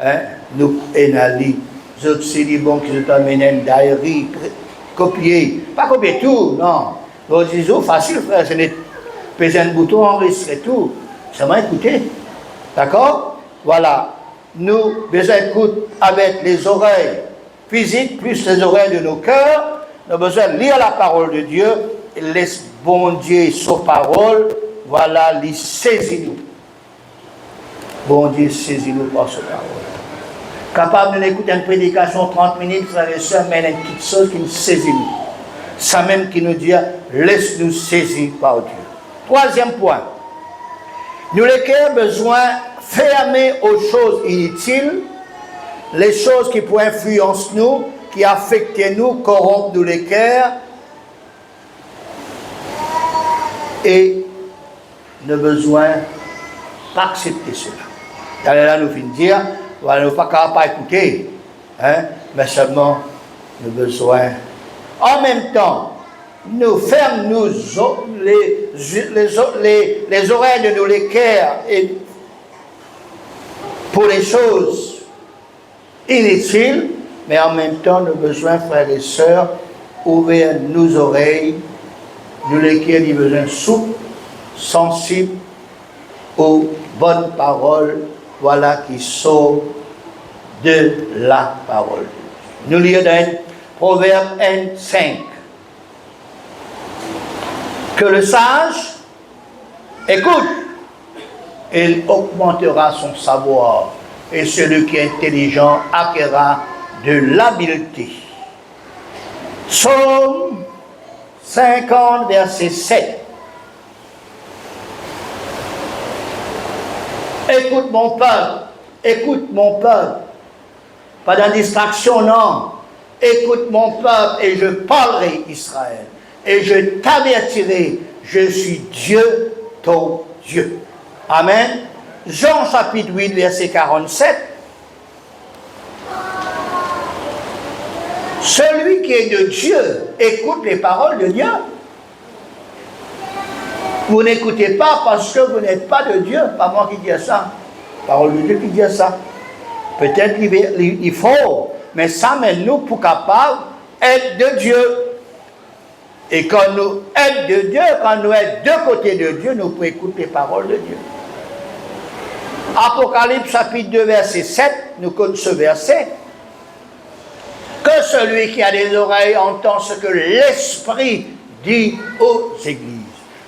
hein, nous, Enali, je suis dit, bon, que je t'amène une diary, copier, pas copier tout, non. Vous dites, oh, facile, frère, ce n'est pas un bouton, enregistrer tout, seulement écouter, d'accord? Voilà, nous, besoin d'écouter avec les oreilles physiques, plus les oreilles de nos cœurs, nous avons besoin de lire la parole de Dieu, et laisse bon Dieu sa parole, voilà, il saisit nous. Bon Dieu saisit nous par sa parole. Capable d'écouter une prédication 30 minutes, frères et sœurs, mais il y a une petite chose qui nous saisit nous. Ça même qui nous dit, laisse-nous saisir par Dieu. Troisième point. Nous les cœurs besoin fermer aux choses inutiles, les choses qui pourraient influencer nous, qui affectent nous, corrompent nous les cœurs, et nous besoin pas accepter cela. D'ailleurs là, nous venons de dire, voilà, nous ne pouvons pas écouter, hein, mais seulement nous besoin. En même temps, nous fermons les oreilles de nos cœurs et pour les choses inutiles, mais en même temps, nous avons besoin, frères et sœurs, ouvrir nos oreilles, nous les cœurs, nous avons besoin souples, sensibles aux bonnes paroles, voilà, qui sortent de la parole. Nous lisons dans Proverbe 1:5 que le sage écoute, et il augmentera son savoir, et celui qui est intelligent acquérera de l'habileté. Psaume 50, verset 7. Écoute mon peuple, pas de distraction, non. Écoute mon peuple et je parlerai Israël, et je t'avertirai, je suis Dieu, ton Dieu. Amen. Jean chapitre 8, verset 47. Celui qui est de Dieu écoute les paroles de Dieu. Vous n'écoutez pas parce que vous n'êtes pas de Dieu. Pas moi qui dis ça. Parole de Dieu qui dit ça. Peut-être il faut, mais ça mène nous pour capable d'être de Dieu. Et quand nous sommes de Dieu, quand nous sommes de côté de Dieu, nous pouvons écouter les paroles de Dieu. Apocalypse chapitre 2, verset 7, nous connaissons ce verset. Que celui qui a des oreilles entend ce que l'Esprit dit aux églises.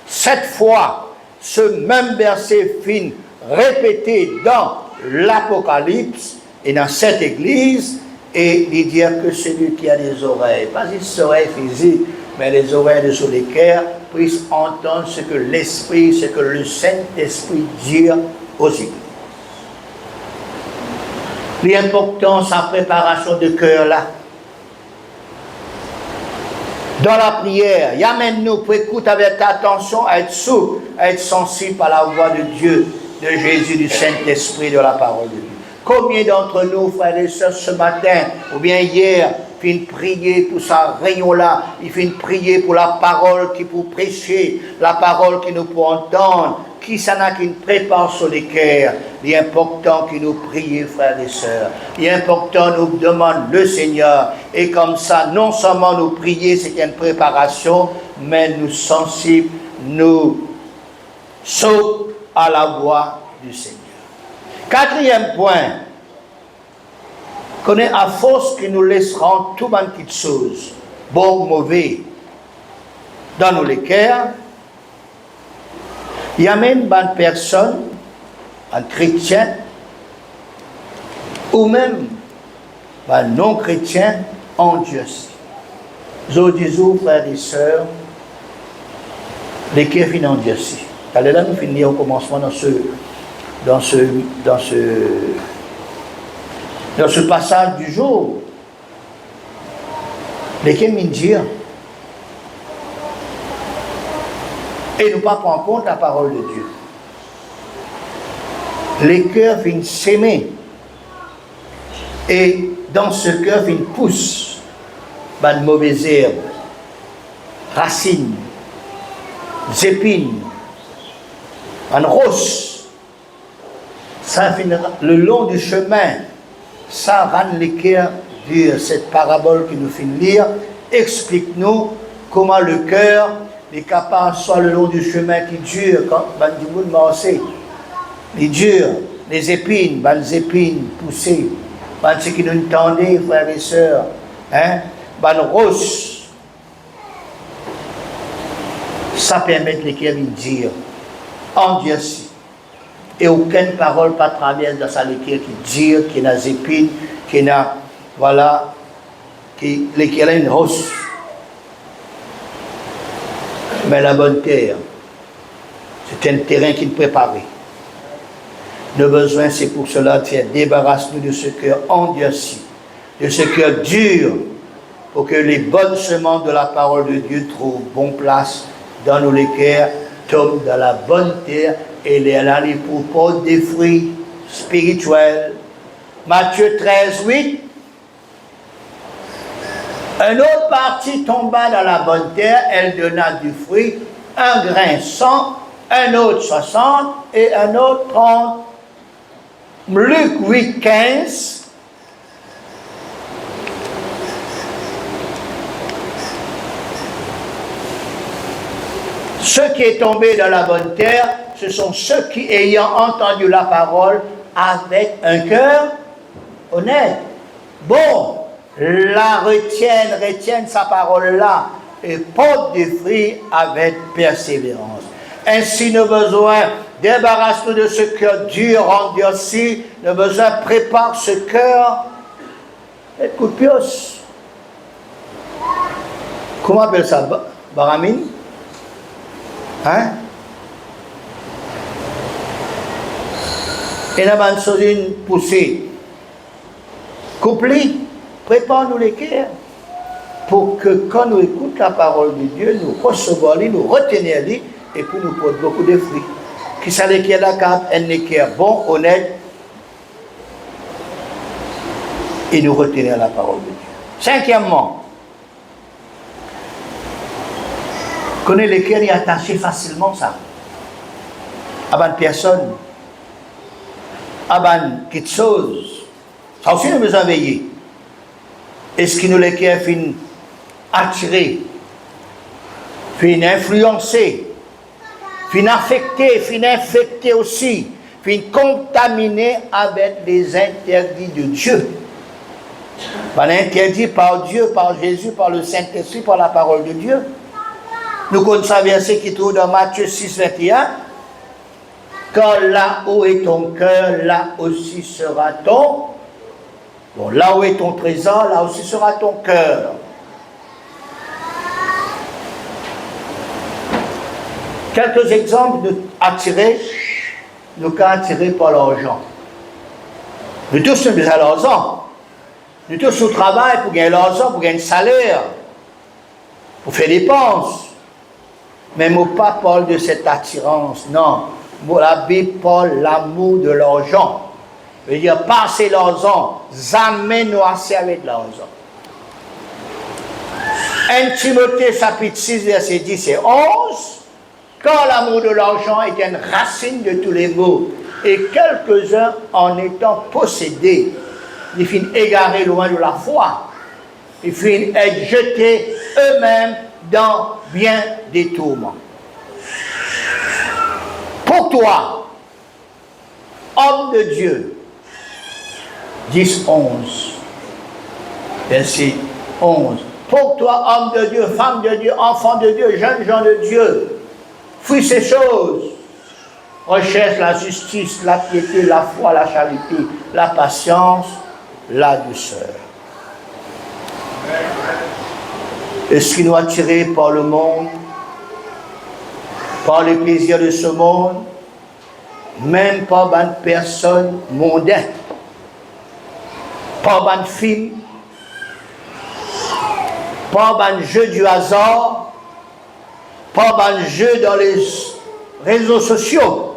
Cette fois, ce même verset fin répété dans l'Apocalypse et dans cette église, et il dit que celui qui a des oreilles, pas des oreilles physiques, mais les oreilles de son cœur, puisse entendre ce que l'Esprit, ce que le Saint-Esprit dit aux églises. L'important, sa préparation de cœur là. Dans la prière, il amène nous pour écouter avec attention, à être souple, à être sensible à la voix de Dieu, de Jésus, du Saint-Esprit, de la parole de Dieu. Combien d'entre nous, frères et sœurs, ce matin, ou bien hier, finissent prier pour sa réunion-là, ils finissent prier pour la parole qui pour prêcher, la parole qui nous pour entendre, qui s'en a qui nous prépare sur les cœurs. Il est important que nous prions, frères et sœurs. Il est important que nous demandons le Seigneur. Et comme ça, non seulement nous prier, c'est une préparation, mais nous sensibles, nous sautons à la voix du Seigneur. Quatrième point, qu'on est à force qui nous laisseront tout bonnes petites choses, bon ou mauvais, dans nos cœurs. Il y a même une personne, un chrétien, ou même un non-chrétien, en Dieu. Je dis aux frères et sœurs, les cœurs finissent en Dieu. Allez là, nous finissons au commencement dans ce passage du jour. Les cœurs finissent Dieu. Et nous ne pas prendre en compte la parole de Dieu. Les cœurs viennent s'aimer. Et dans ce cœur viennent poussent de mauvaises herbes, racines, épines, en rose. Ça finira le long du chemin. Ça rend les cœurs durs. Cette parabole que nous finissons de lire explique-nous comment le cœur est capable, soit le long du chemin qui dure, quand du monde marché, il dure, les épines poussées, ce qui nous tendait, frères et sœurs, rose, Ça permet de l'écrire dire endurci. Et aucune parole pas traverse dans sa lecture qui dit, qui n'a zépine, qui n'a, voilà, qui l'écrire une hausse. Mais la bonne terre, c'est un terrain qui est préparé. Le besoin, c'est pour cela de faire débarrasse-nous de ce cœur endurci, de ce cœur dur, pour que les bonnes semences de la parole de Dieu trouvent bonne place dans nos cœurs, tombent dans la bonne terre et les allées pour porter des fruits spirituels. Matthieu 13, 8. Un autre parti tomba dans la bonne terre, elle donna du fruit, un grain 100, un autre 60 et un autre 30. Luc 8, 15. Ceux qui est tombé dans la bonne terre, ce sont ceux qui, ayant entendu la parole, avec un cœur honnête. Bon, la retiennent sa parole-là et porte des fruits avec persévérance. Ainsi, nos besoins, débarrasse-nous de ce cœur dur, endurci, nos besoins, prépare ce cœur. Écoute, pios. Comment on appelle ça? Baramine? Hein? Et là, on a une poussée. Couplée, prépare-nous les cœurs pour que quand nous écoutons la parole de Dieu, nous recevons, nous retenir et pour nous porter beaucoup de fruits. Qui ça les cœurs d'accord, un cœur bon, honnête, et nous retenir la parole de Dieu. Cinquièmement, connaît les cœurs et attacher facilement ça. À une personne, à une quelque chose. Ça aussi nous besoin de veiller. Est-ce que nous les cœurs finissent attirer, finissent influencer, finissent affecter, finissent infecter aussi, finissent contaminer avec les interdits de Dieu. Par l'interdit par Dieu, par Jésus, par le Saint-Esprit, par la parole de Dieu. Nous connaissons un verset qui trouve dans Matthieu 6, 21. Car là où est ton cœur, là aussi sera ton. Bon, là où est ton trésor, là aussi sera ton cœur. Quelques exemples d'attirer, nous sommes attirés par l'argent. Nous tous sommes à l'argent. Nous tous au travail pour gagner l'argent, pour gagner un salaire, pour faire des dépenses. Mais mon pas parle de cette attirance, non. La Bible parle l'amour de l'argent. Je veux dire, passer l'argent, jamais nous assez avec l'argent. 1 Timothée chapitre 6, verset 10 et 11. Car l'amour de l'argent est une racine de tous les maux, et quelques-uns en étant possédés, ils finissent égarés loin de la foi. Ils finissent être jetés eux-mêmes dans bien des tourments. Pour toi, homme de Dieu, 10, 11, verset 11. Pour toi, homme de Dieu, femme de Dieu, enfant de Dieu, jeunes gens de Dieu, fuis ces choses. Recherche la justice, la piété, la foi, la charité, la patience, la douceur. Est-ce qu'il nous a attirés par le monde, par les plaisirs de ce monde, même par une personne mondaine, par un film, par un jeu du hasard, par un jeu dans les réseaux sociaux.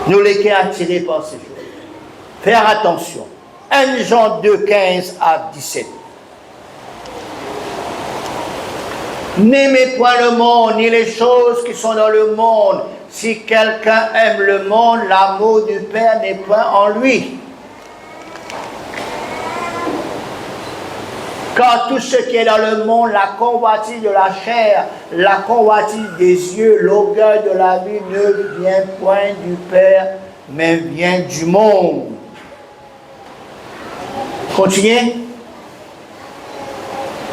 Nous les qui attirés par ces choses. Faire attention. 1 Jean 2, 15 à 17. N'aimez point le monde, ni les choses qui sont dans le monde. Si quelqu'un aime le monde, l'amour du Père n'est point en lui. Car tout ce qui est dans le monde, la convoitise de la chair, la convoitise des yeux, l'orgueil de la vie ne vient point du Père, mais vient du monde. Continuez.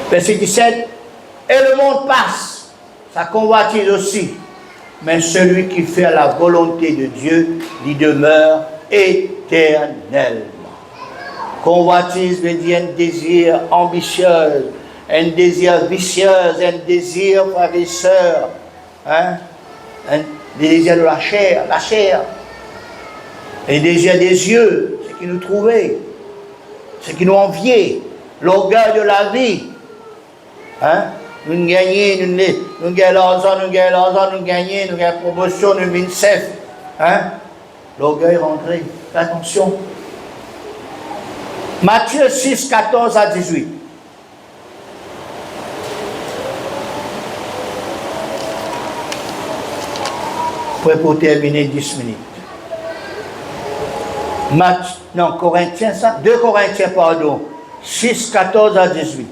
Verset 17. Et le monde passe, sa convoitise aussi. Mais celui qui fait la volonté de Dieu, il demeure éternellement. Convoitise veut dire un désir ambitieux, un désir vicieux, un désir, frères et sœurs, hein? Un désir de la chair, un désir des yeux, ce qui nous trouvait, ce qui nous enviait, l'orgueil de la vie. Hein? Nous gagnons, nous gagnons l'argent, nous gagnons, nous gagnons promotion, nous MINSEF. Hein? L'orgueil rentré. Attention. Matthieu 6, 14 à 18. Prêt pour terminer 10 minutes. Corinthiens, ça? 2 Corinthiens, pardon. 6, 14 à 18.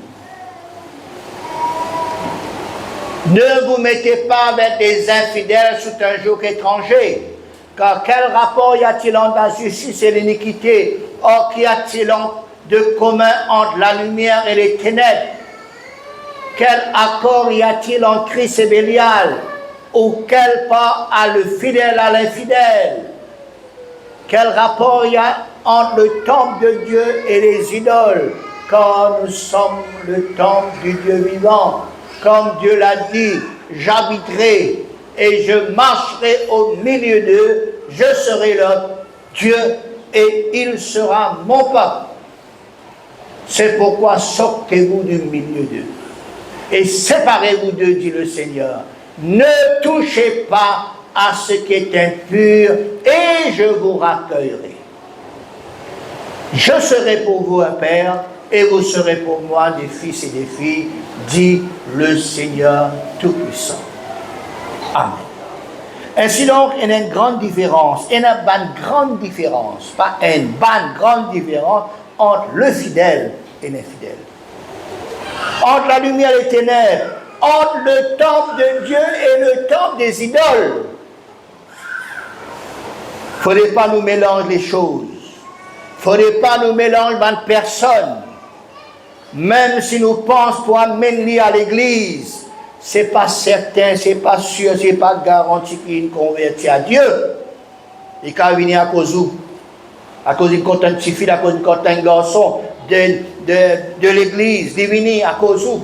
Ne vous mettez pas avec des infidèles sous un joug étranger, car quel rapport y a-t-il entre la justice et l'iniquité? Or, qu'y a-t-il de commun entre la lumière et les ténèbres? Quel accord y a-t-il entre Christ et Bélial? Ou quel part a le fidèle à l'infidèle? Quel rapport y a entre le temple de Dieu et les idoles? Car nous sommes le temple du Dieu vivant. Comme Dieu l'a dit, j'habiterai et je marcherai au milieu d'eux, je serai leur Dieu et il sera mon peuple. C'est pourquoi sortez-vous du milieu d'eux et séparez-vous d'eux, dit le Seigneur. Ne touchez pas à ce qui est impur et je vous raccueillerai. Je serai pour vous un père et vous serez pour moi des fils et des filles, dit le Seigneur Tout-Puissant. Amen. Ainsi donc, il y a une grande différence, pas une grande différence entre le fidèle et l'infidèle. Entre la lumière et les ténèbres, entre le temple de Dieu et le temple des idoles. Il ne faudrait pas nous mélanger les choses. Il ne faudrait pas nous mélanger de personnes. Même si nous pensons toi mener à l'église, c'est pas certain, c'est pas sûr, c'est pas garanti qu'il convertit à Dieu. Il peut venir à cause d'une contente petite fille, à cause d'une contente garçon de l'église, il venir à cause où.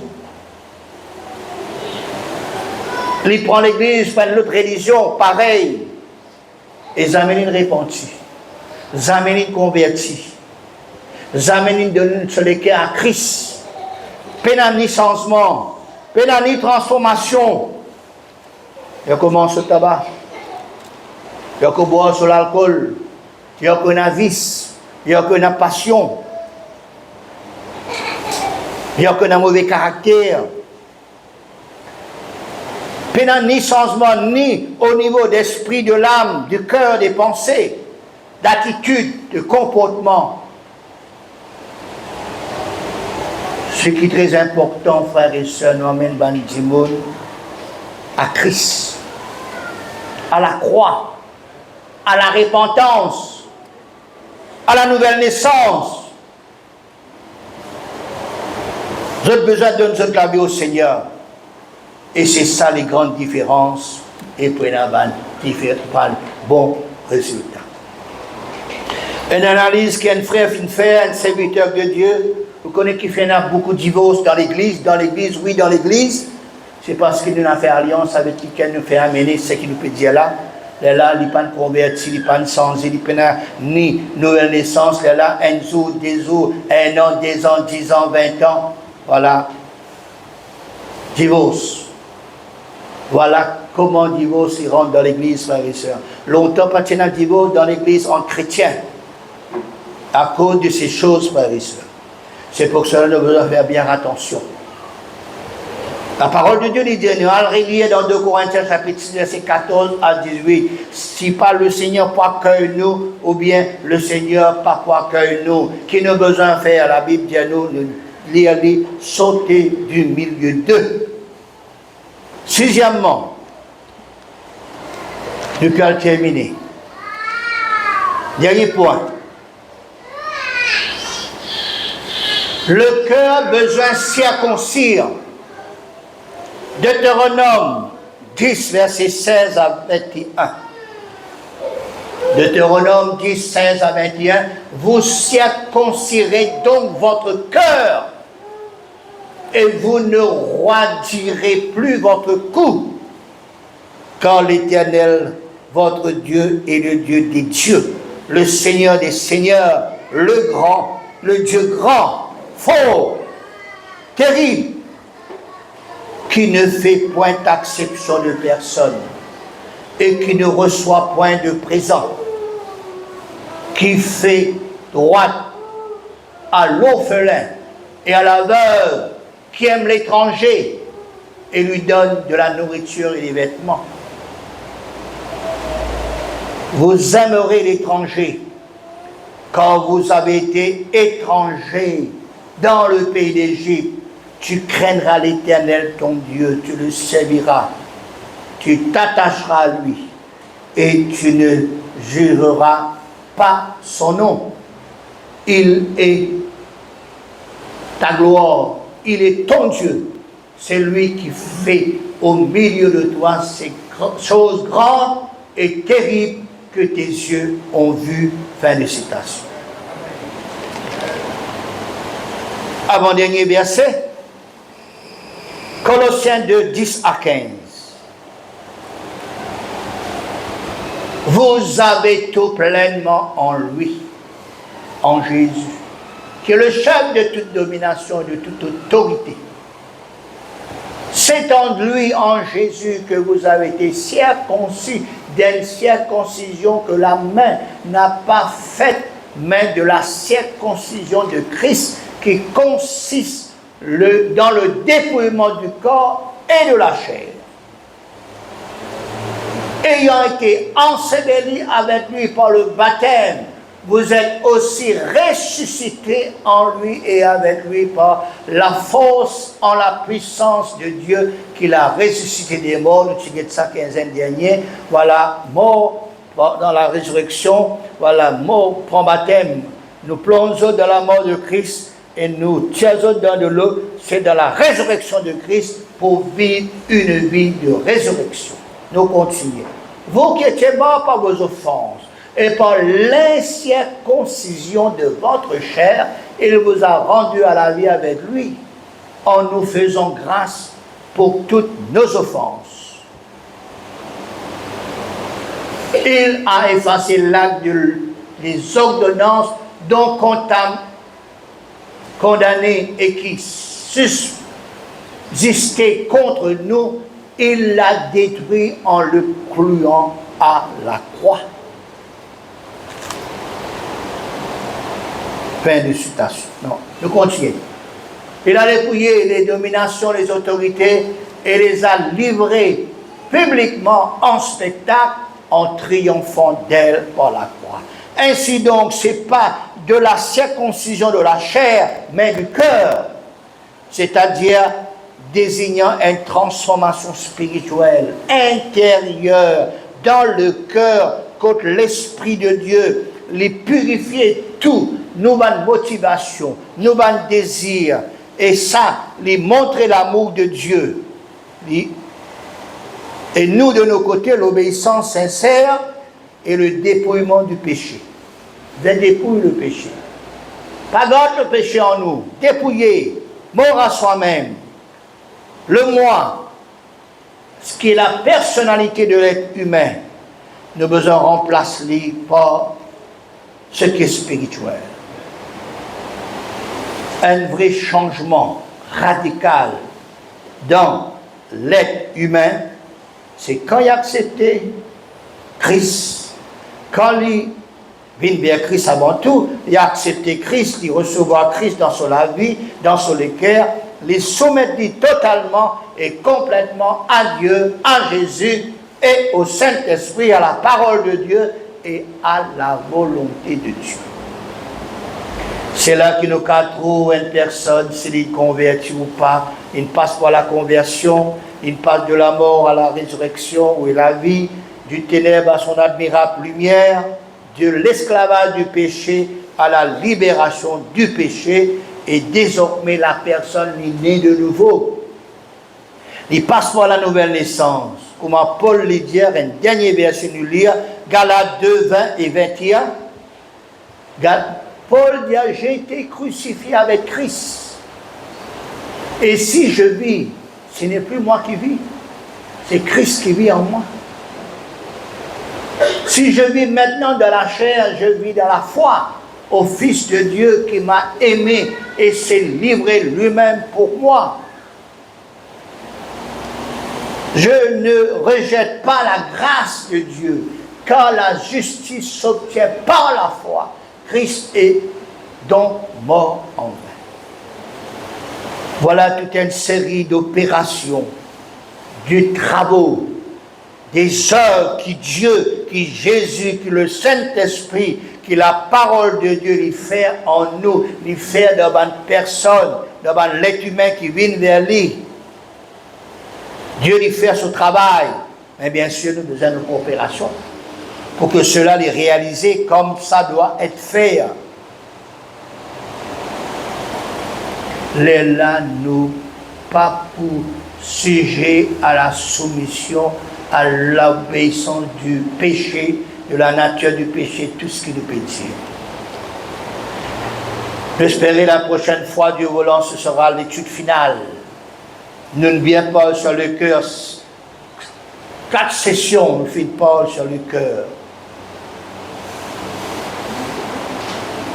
Il prend l'église, prend l'autre religion, pareil. Et ils amènent une repentie, ils amènent une convertie. Zameni de celui à Christ. Pénani changement, pénani transformation. Il y a commence le tabac. Il y a qu'on boit sur l'alcool. Il y a qu'on a vice. Il y a qu'on a passion. Il y a qu'on a mauvais caractère. Pénani changement ni au niveau d'esprit, de l'âme, du cœur, des pensées, d'attitude, de comportement. Ce qui est très important, frères et sœurs, nous amène Bandimoun à Christ, à la croix, à la repentance, à la nouvelle naissance. Vous avez besoin de nous clamer au Seigneur. Et c'est ça les grandes différences. Et puis on a un bon résultat. Une analyse qu'un frère vient faire, un serviteur de Dieu. Vous connaissez qu'il fait beaucoup de divorces dans l'église, oui, dans l'église. C'est parce qu'il nous a fait alliance avec quelqu'un nous fait amener ce qu'il nous peut dire là. Là, il n'est pas converti, il n'est pas changé, il n'est pas ni nouvelle naissance. Là, un jour, 2 jours, 1 an, 2 ans, 10 ans, 20 ans. Voilà. Divorce. Voilà comment le divorce il rentre dans l'église, frères et sœurs. Longtemps, pas de divorce dans l'église en chrétien. À cause de ces choses, frères et sœurs. C'est pour cela que nous devons faire bien attention. La parole de Dieu dit, nous allons relire dans 2 Corinthiens chapitre 6, verset 14 à 18. Si pas le Seigneur pas accueille nous, ou bien le Seigneur pas accueille nous, qui nous besoin de faire, la Bible dit à nous, lire, sauter du milieu d'eux. Sixièmement, nous allons terminer. Dernier point. Le cœur besoin circoncire Deutéronome 10, versets 16 à 21. Deutéronome 10, 16 à 21. Vous circoncirez donc votre cœur et vous ne roidirez plus votre cou, car l'Éternel, votre Dieu, est le Dieu des dieux, le Seigneur des seigneurs, le Dieu grand, fort, terrible, qui ne fait point acception de personne et qui ne reçoit point de présent, qui fait droit à l'orphelin et à la veuve, qui aime l'étranger et lui donne de la nourriture et des vêtements. Vous aimerez l'étranger, quand vous avez été étranger dans le pays d'Égypte. Tu craindras l'Éternel ton Dieu, tu le serviras, tu t'attacheras à lui et tu ne jureras pas son nom. Il est ta gloire, il est ton Dieu, c'est lui qui fait au milieu de toi ces choses grandes et terribles que tes yeux ont vues. Fin de citation. Avant-dernier verset. Colossiens 2, 10 à 15. Vous avez tout pleinement en lui, en Jésus, qui est le chef de toute domination et de toute autorité. C'est en lui, en Jésus, que vous avez été circoncis d'une circoncision que la main n'a pas faite, mais de la circoncision de Christ qui consiste dans le dépouillement du corps et de la chair. Ayant été ensevelis avec lui par le baptême, vous êtes aussi ressuscités en lui et avec lui par la force en la puissance de Dieu qui l'a ressuscité des morts. Nous tirons de ça quinzaine dernier. Voilà, mort dans la résurrection. Voilà, mort prend baptême. Nous plongeons dans la mort de Christ et nous tirons dans de l'eau. C'est dans la résurrection de Christ pour vivre une vie de résurrection. Nous continuons. Vous qui étiez morts par vos offenses et par l'incirconcision de votre chair, il vous a rendu à la vie avec lui, en nous faisant grâce pour toutes nos offenses. Il a effacé l'acte des ordonnances dont condamné et qui subsistait contre nous. Il l'a détruit en le clouant à la croix. Fin de citation. Non, nous continuons. Il a dépouillé les dominations, les autorités et les a livrées publiquement en spectacle en triomphant d'elles par la croix. Ainsi donc, ce n'est pas de la circoncision de la chair, mais du cœur, c'est-à-dire désignant une transformation spirituelle, intérieure, dans le cœur, contre l'Esprit de Dieu, les purifier tout, nouvelle motivation, nouvel désir, et ça, les montrer l'amour de Dieu. Et nous, de nos côtés, l'obéissance sincère et le dépouillement du péché. Dépouiller le péché. Pas garde le péché en nous, dépouiller, mort à soi-même. Le moi, ce qui est la personnalité de l'être humain, nous besoin remplacer par ce qui est spirituel. Un vrai changement radical dans l'être humain, c'est quand il a accepté Christ, quand il vient vers Christ avant tout, il a accepté Christ, il recevra Christ dans son vie, dans son cœur, les soumettre totalement et complètement à Dieu, à Jésus et au Saint-Esprit, à la parole de Dieu et à la volonté de Dieu. C'est là que nous trouvons une personne, s'il est converti ou pas, il passe par la conversion, il passe de la mort à la résurrection ou à la vie, du ténèbre à son admirable lumière, de l'esclavage du péché à la libération du péché, et désormais la personne est née de nouveau. Il passe par la nouvelle naissance. Comment Paul le dit, un dernier verset nous lire, Galates 2, 20 et 21. Paul dit, j'ai été crucifié avec Christ. Et si je vis, ce n'est plus moi qui vis, c'est Christ qui vit en moi. Si je vis maintenant dans la chair, je vis dans la foi au Fils de Dieu qui m'a aimé et s'est livré lui-même pour moi. Je ne rejette pas la grâce de Dieu, car la justice s'obtient par la foi. Christ est donc mort en vain. Voilà toute une série d'opérations, de travaux, des œuvres qui Dieu, qui Jésus, qui le Saint-Esprit, qui la parole de Dieu lui fait en nous, lui fait dans une personne, dans l'être humain qui vient vers lui. Dieu lui fait son travail, mais bien sûr nous besoin de coopération pour que cela les réaliser comme ça doit être fait. Les là nous pas pour sujet à la soumission, à l'obéissance du péché, de la nature du péché, tout ce qui nous peut dire. J'espère la prochaine fois, Dieu voulant, ce sera l'étude finale. Nous ne vient pas sur le cœur. 4 sessions, nous fit Paul sur le cœur.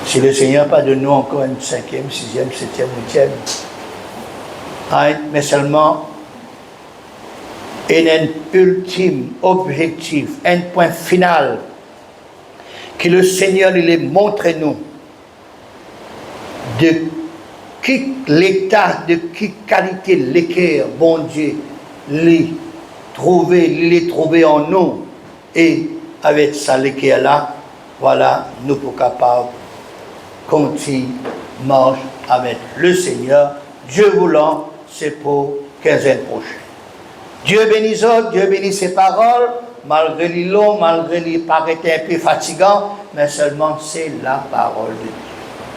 Si le Seigneur n'a pas de nous encore une 5e, 6e, 7e, 8e, mais seulement un ultime objectif, un point final que le Seigneur lui montre nous de qui l'état, de qui qualité l'équerre, bon Dieu, les trouver en nous. Et avec ça, l'équerre là, voilà, nous sommes capables de continuer, marche avec le Seigneur. Dieu voulant, c'est pour 15e prochain. Dieu bénisse autres, Dieu bénisse ses paroles, malgré les longs, malgré les paraît un peu fatigants, mais seulement c'est la parole de Dieu.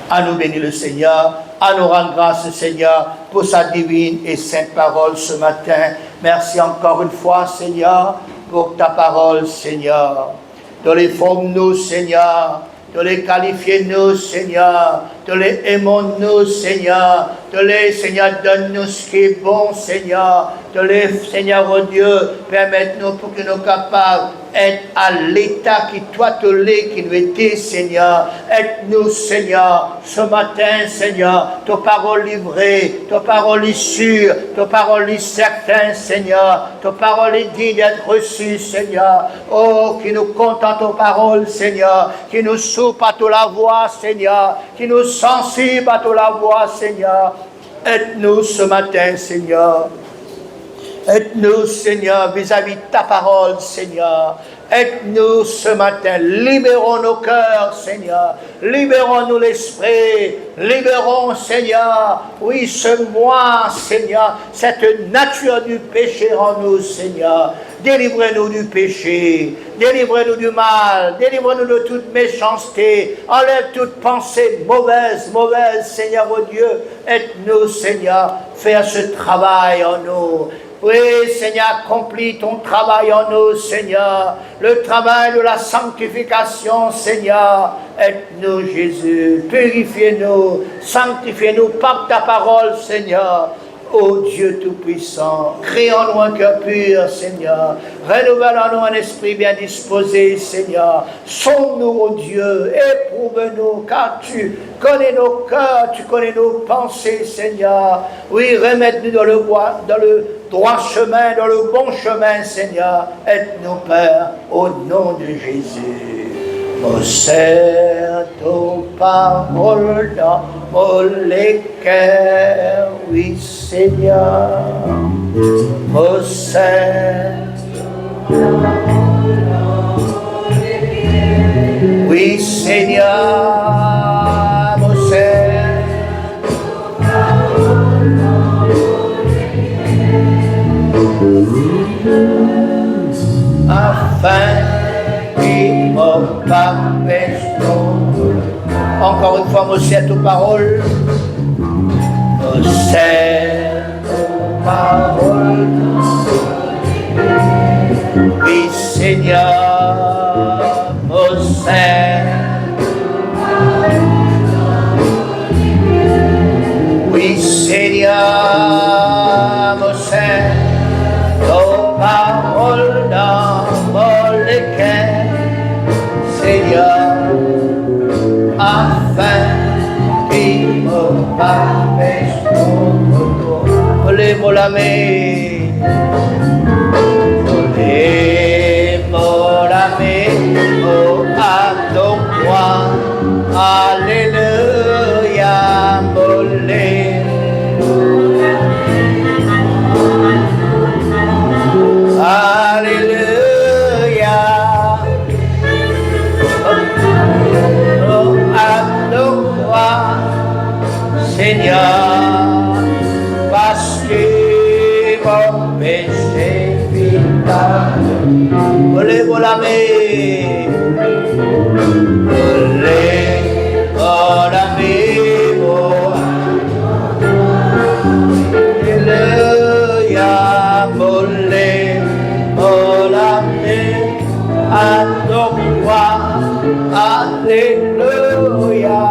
À nous bénir le Seigneur, à nous rendre grâce Seigneur pour sa divine et sainte parole ce matin. Merci encore une fois Seigneur pour ta parole Seigneur. De les formes-nous Seigneur, de les qualifier nous Seigneur, de les aimons nous Seigneur, de les Seigneur donne-nous ce qui est bon Seigneur, de les Seigneur oh Dieu, permette-nous pour que nous soyons capables d'être à l'état qui toi te l'est, qui nous était Seigneur. Aide-nous Seigneur, ce matin Seigneur, ta parole livrée, ta parole est sûre, ta parole est certaine Seigneur, ta parole est digne d'être reçue Seigneur. Oh, qui nous compte en ta parole Seigneur, qui nous soupe à toute la voix Seigneur, qui nous sensible à toute la voix Seigneur. Aide-nous ce matin Seigneur. Aide-nous, Seigneur, vis-à-vis de ta parole, Seigneur. Aide-nous ce matin. Libérons nos cœurs, Seigneur. Libérons-nous l'esprit. Libérons, Seigneur. Oui, ce moi, Seigneur. Cette nature du péché en nous, Seigneur. Délivrez-nous du péché. Délivrez-nous du mal. Délivrez-nous de toute méchanceté. Enlève toute pensée mauvaise, Seigneur, oh Dieu. Aide-nous, Seigneur, faire ce travail en nous. Oui, Seigneur, accomplis ton travail en nous, Seigneur. Le travail de la sanctification, Seigneur. Aide-nous, Jésus. Purifiez-nous. Sanctifiez-nous par ta parole, Seigneur. Ô Dieu Tout-Puissant, crée en nous un cœur pur, Seigneur. Renouvelle en nous un esprit bien disposé, Seigneur. Sonde-nous, ô Dieu, éprouve-nous, car tu connais nos cœurs, tu connais nos pensées, Seigneur. Oui, remets-nous dans le droit chemin, dans le bon chemin, Seigneur. Aide-nous, Père, au nom de Jésus. Me sers ton parole dans mon cœur, oui Seigneur. Me sers, oui Seigneur. Me sers, afin encore une fois, me sers tes paroles. Me sers tes paroles. Seigneur, mon Saint. Oui, Seigneur, mon Saint, nos paroles dans mon cœur, Seigneur, afin qu'il me parfasse pour toi. Volez-moi la main, volez-moi la main, oh, adore-moi, alléluia, volez. Alléluia. Oh, adore-toi, Seigneur, parce que mon péché vital. Volez-moi la main. Volez-moi la main. Alléluia. Volez. Adore-toi, alléluia.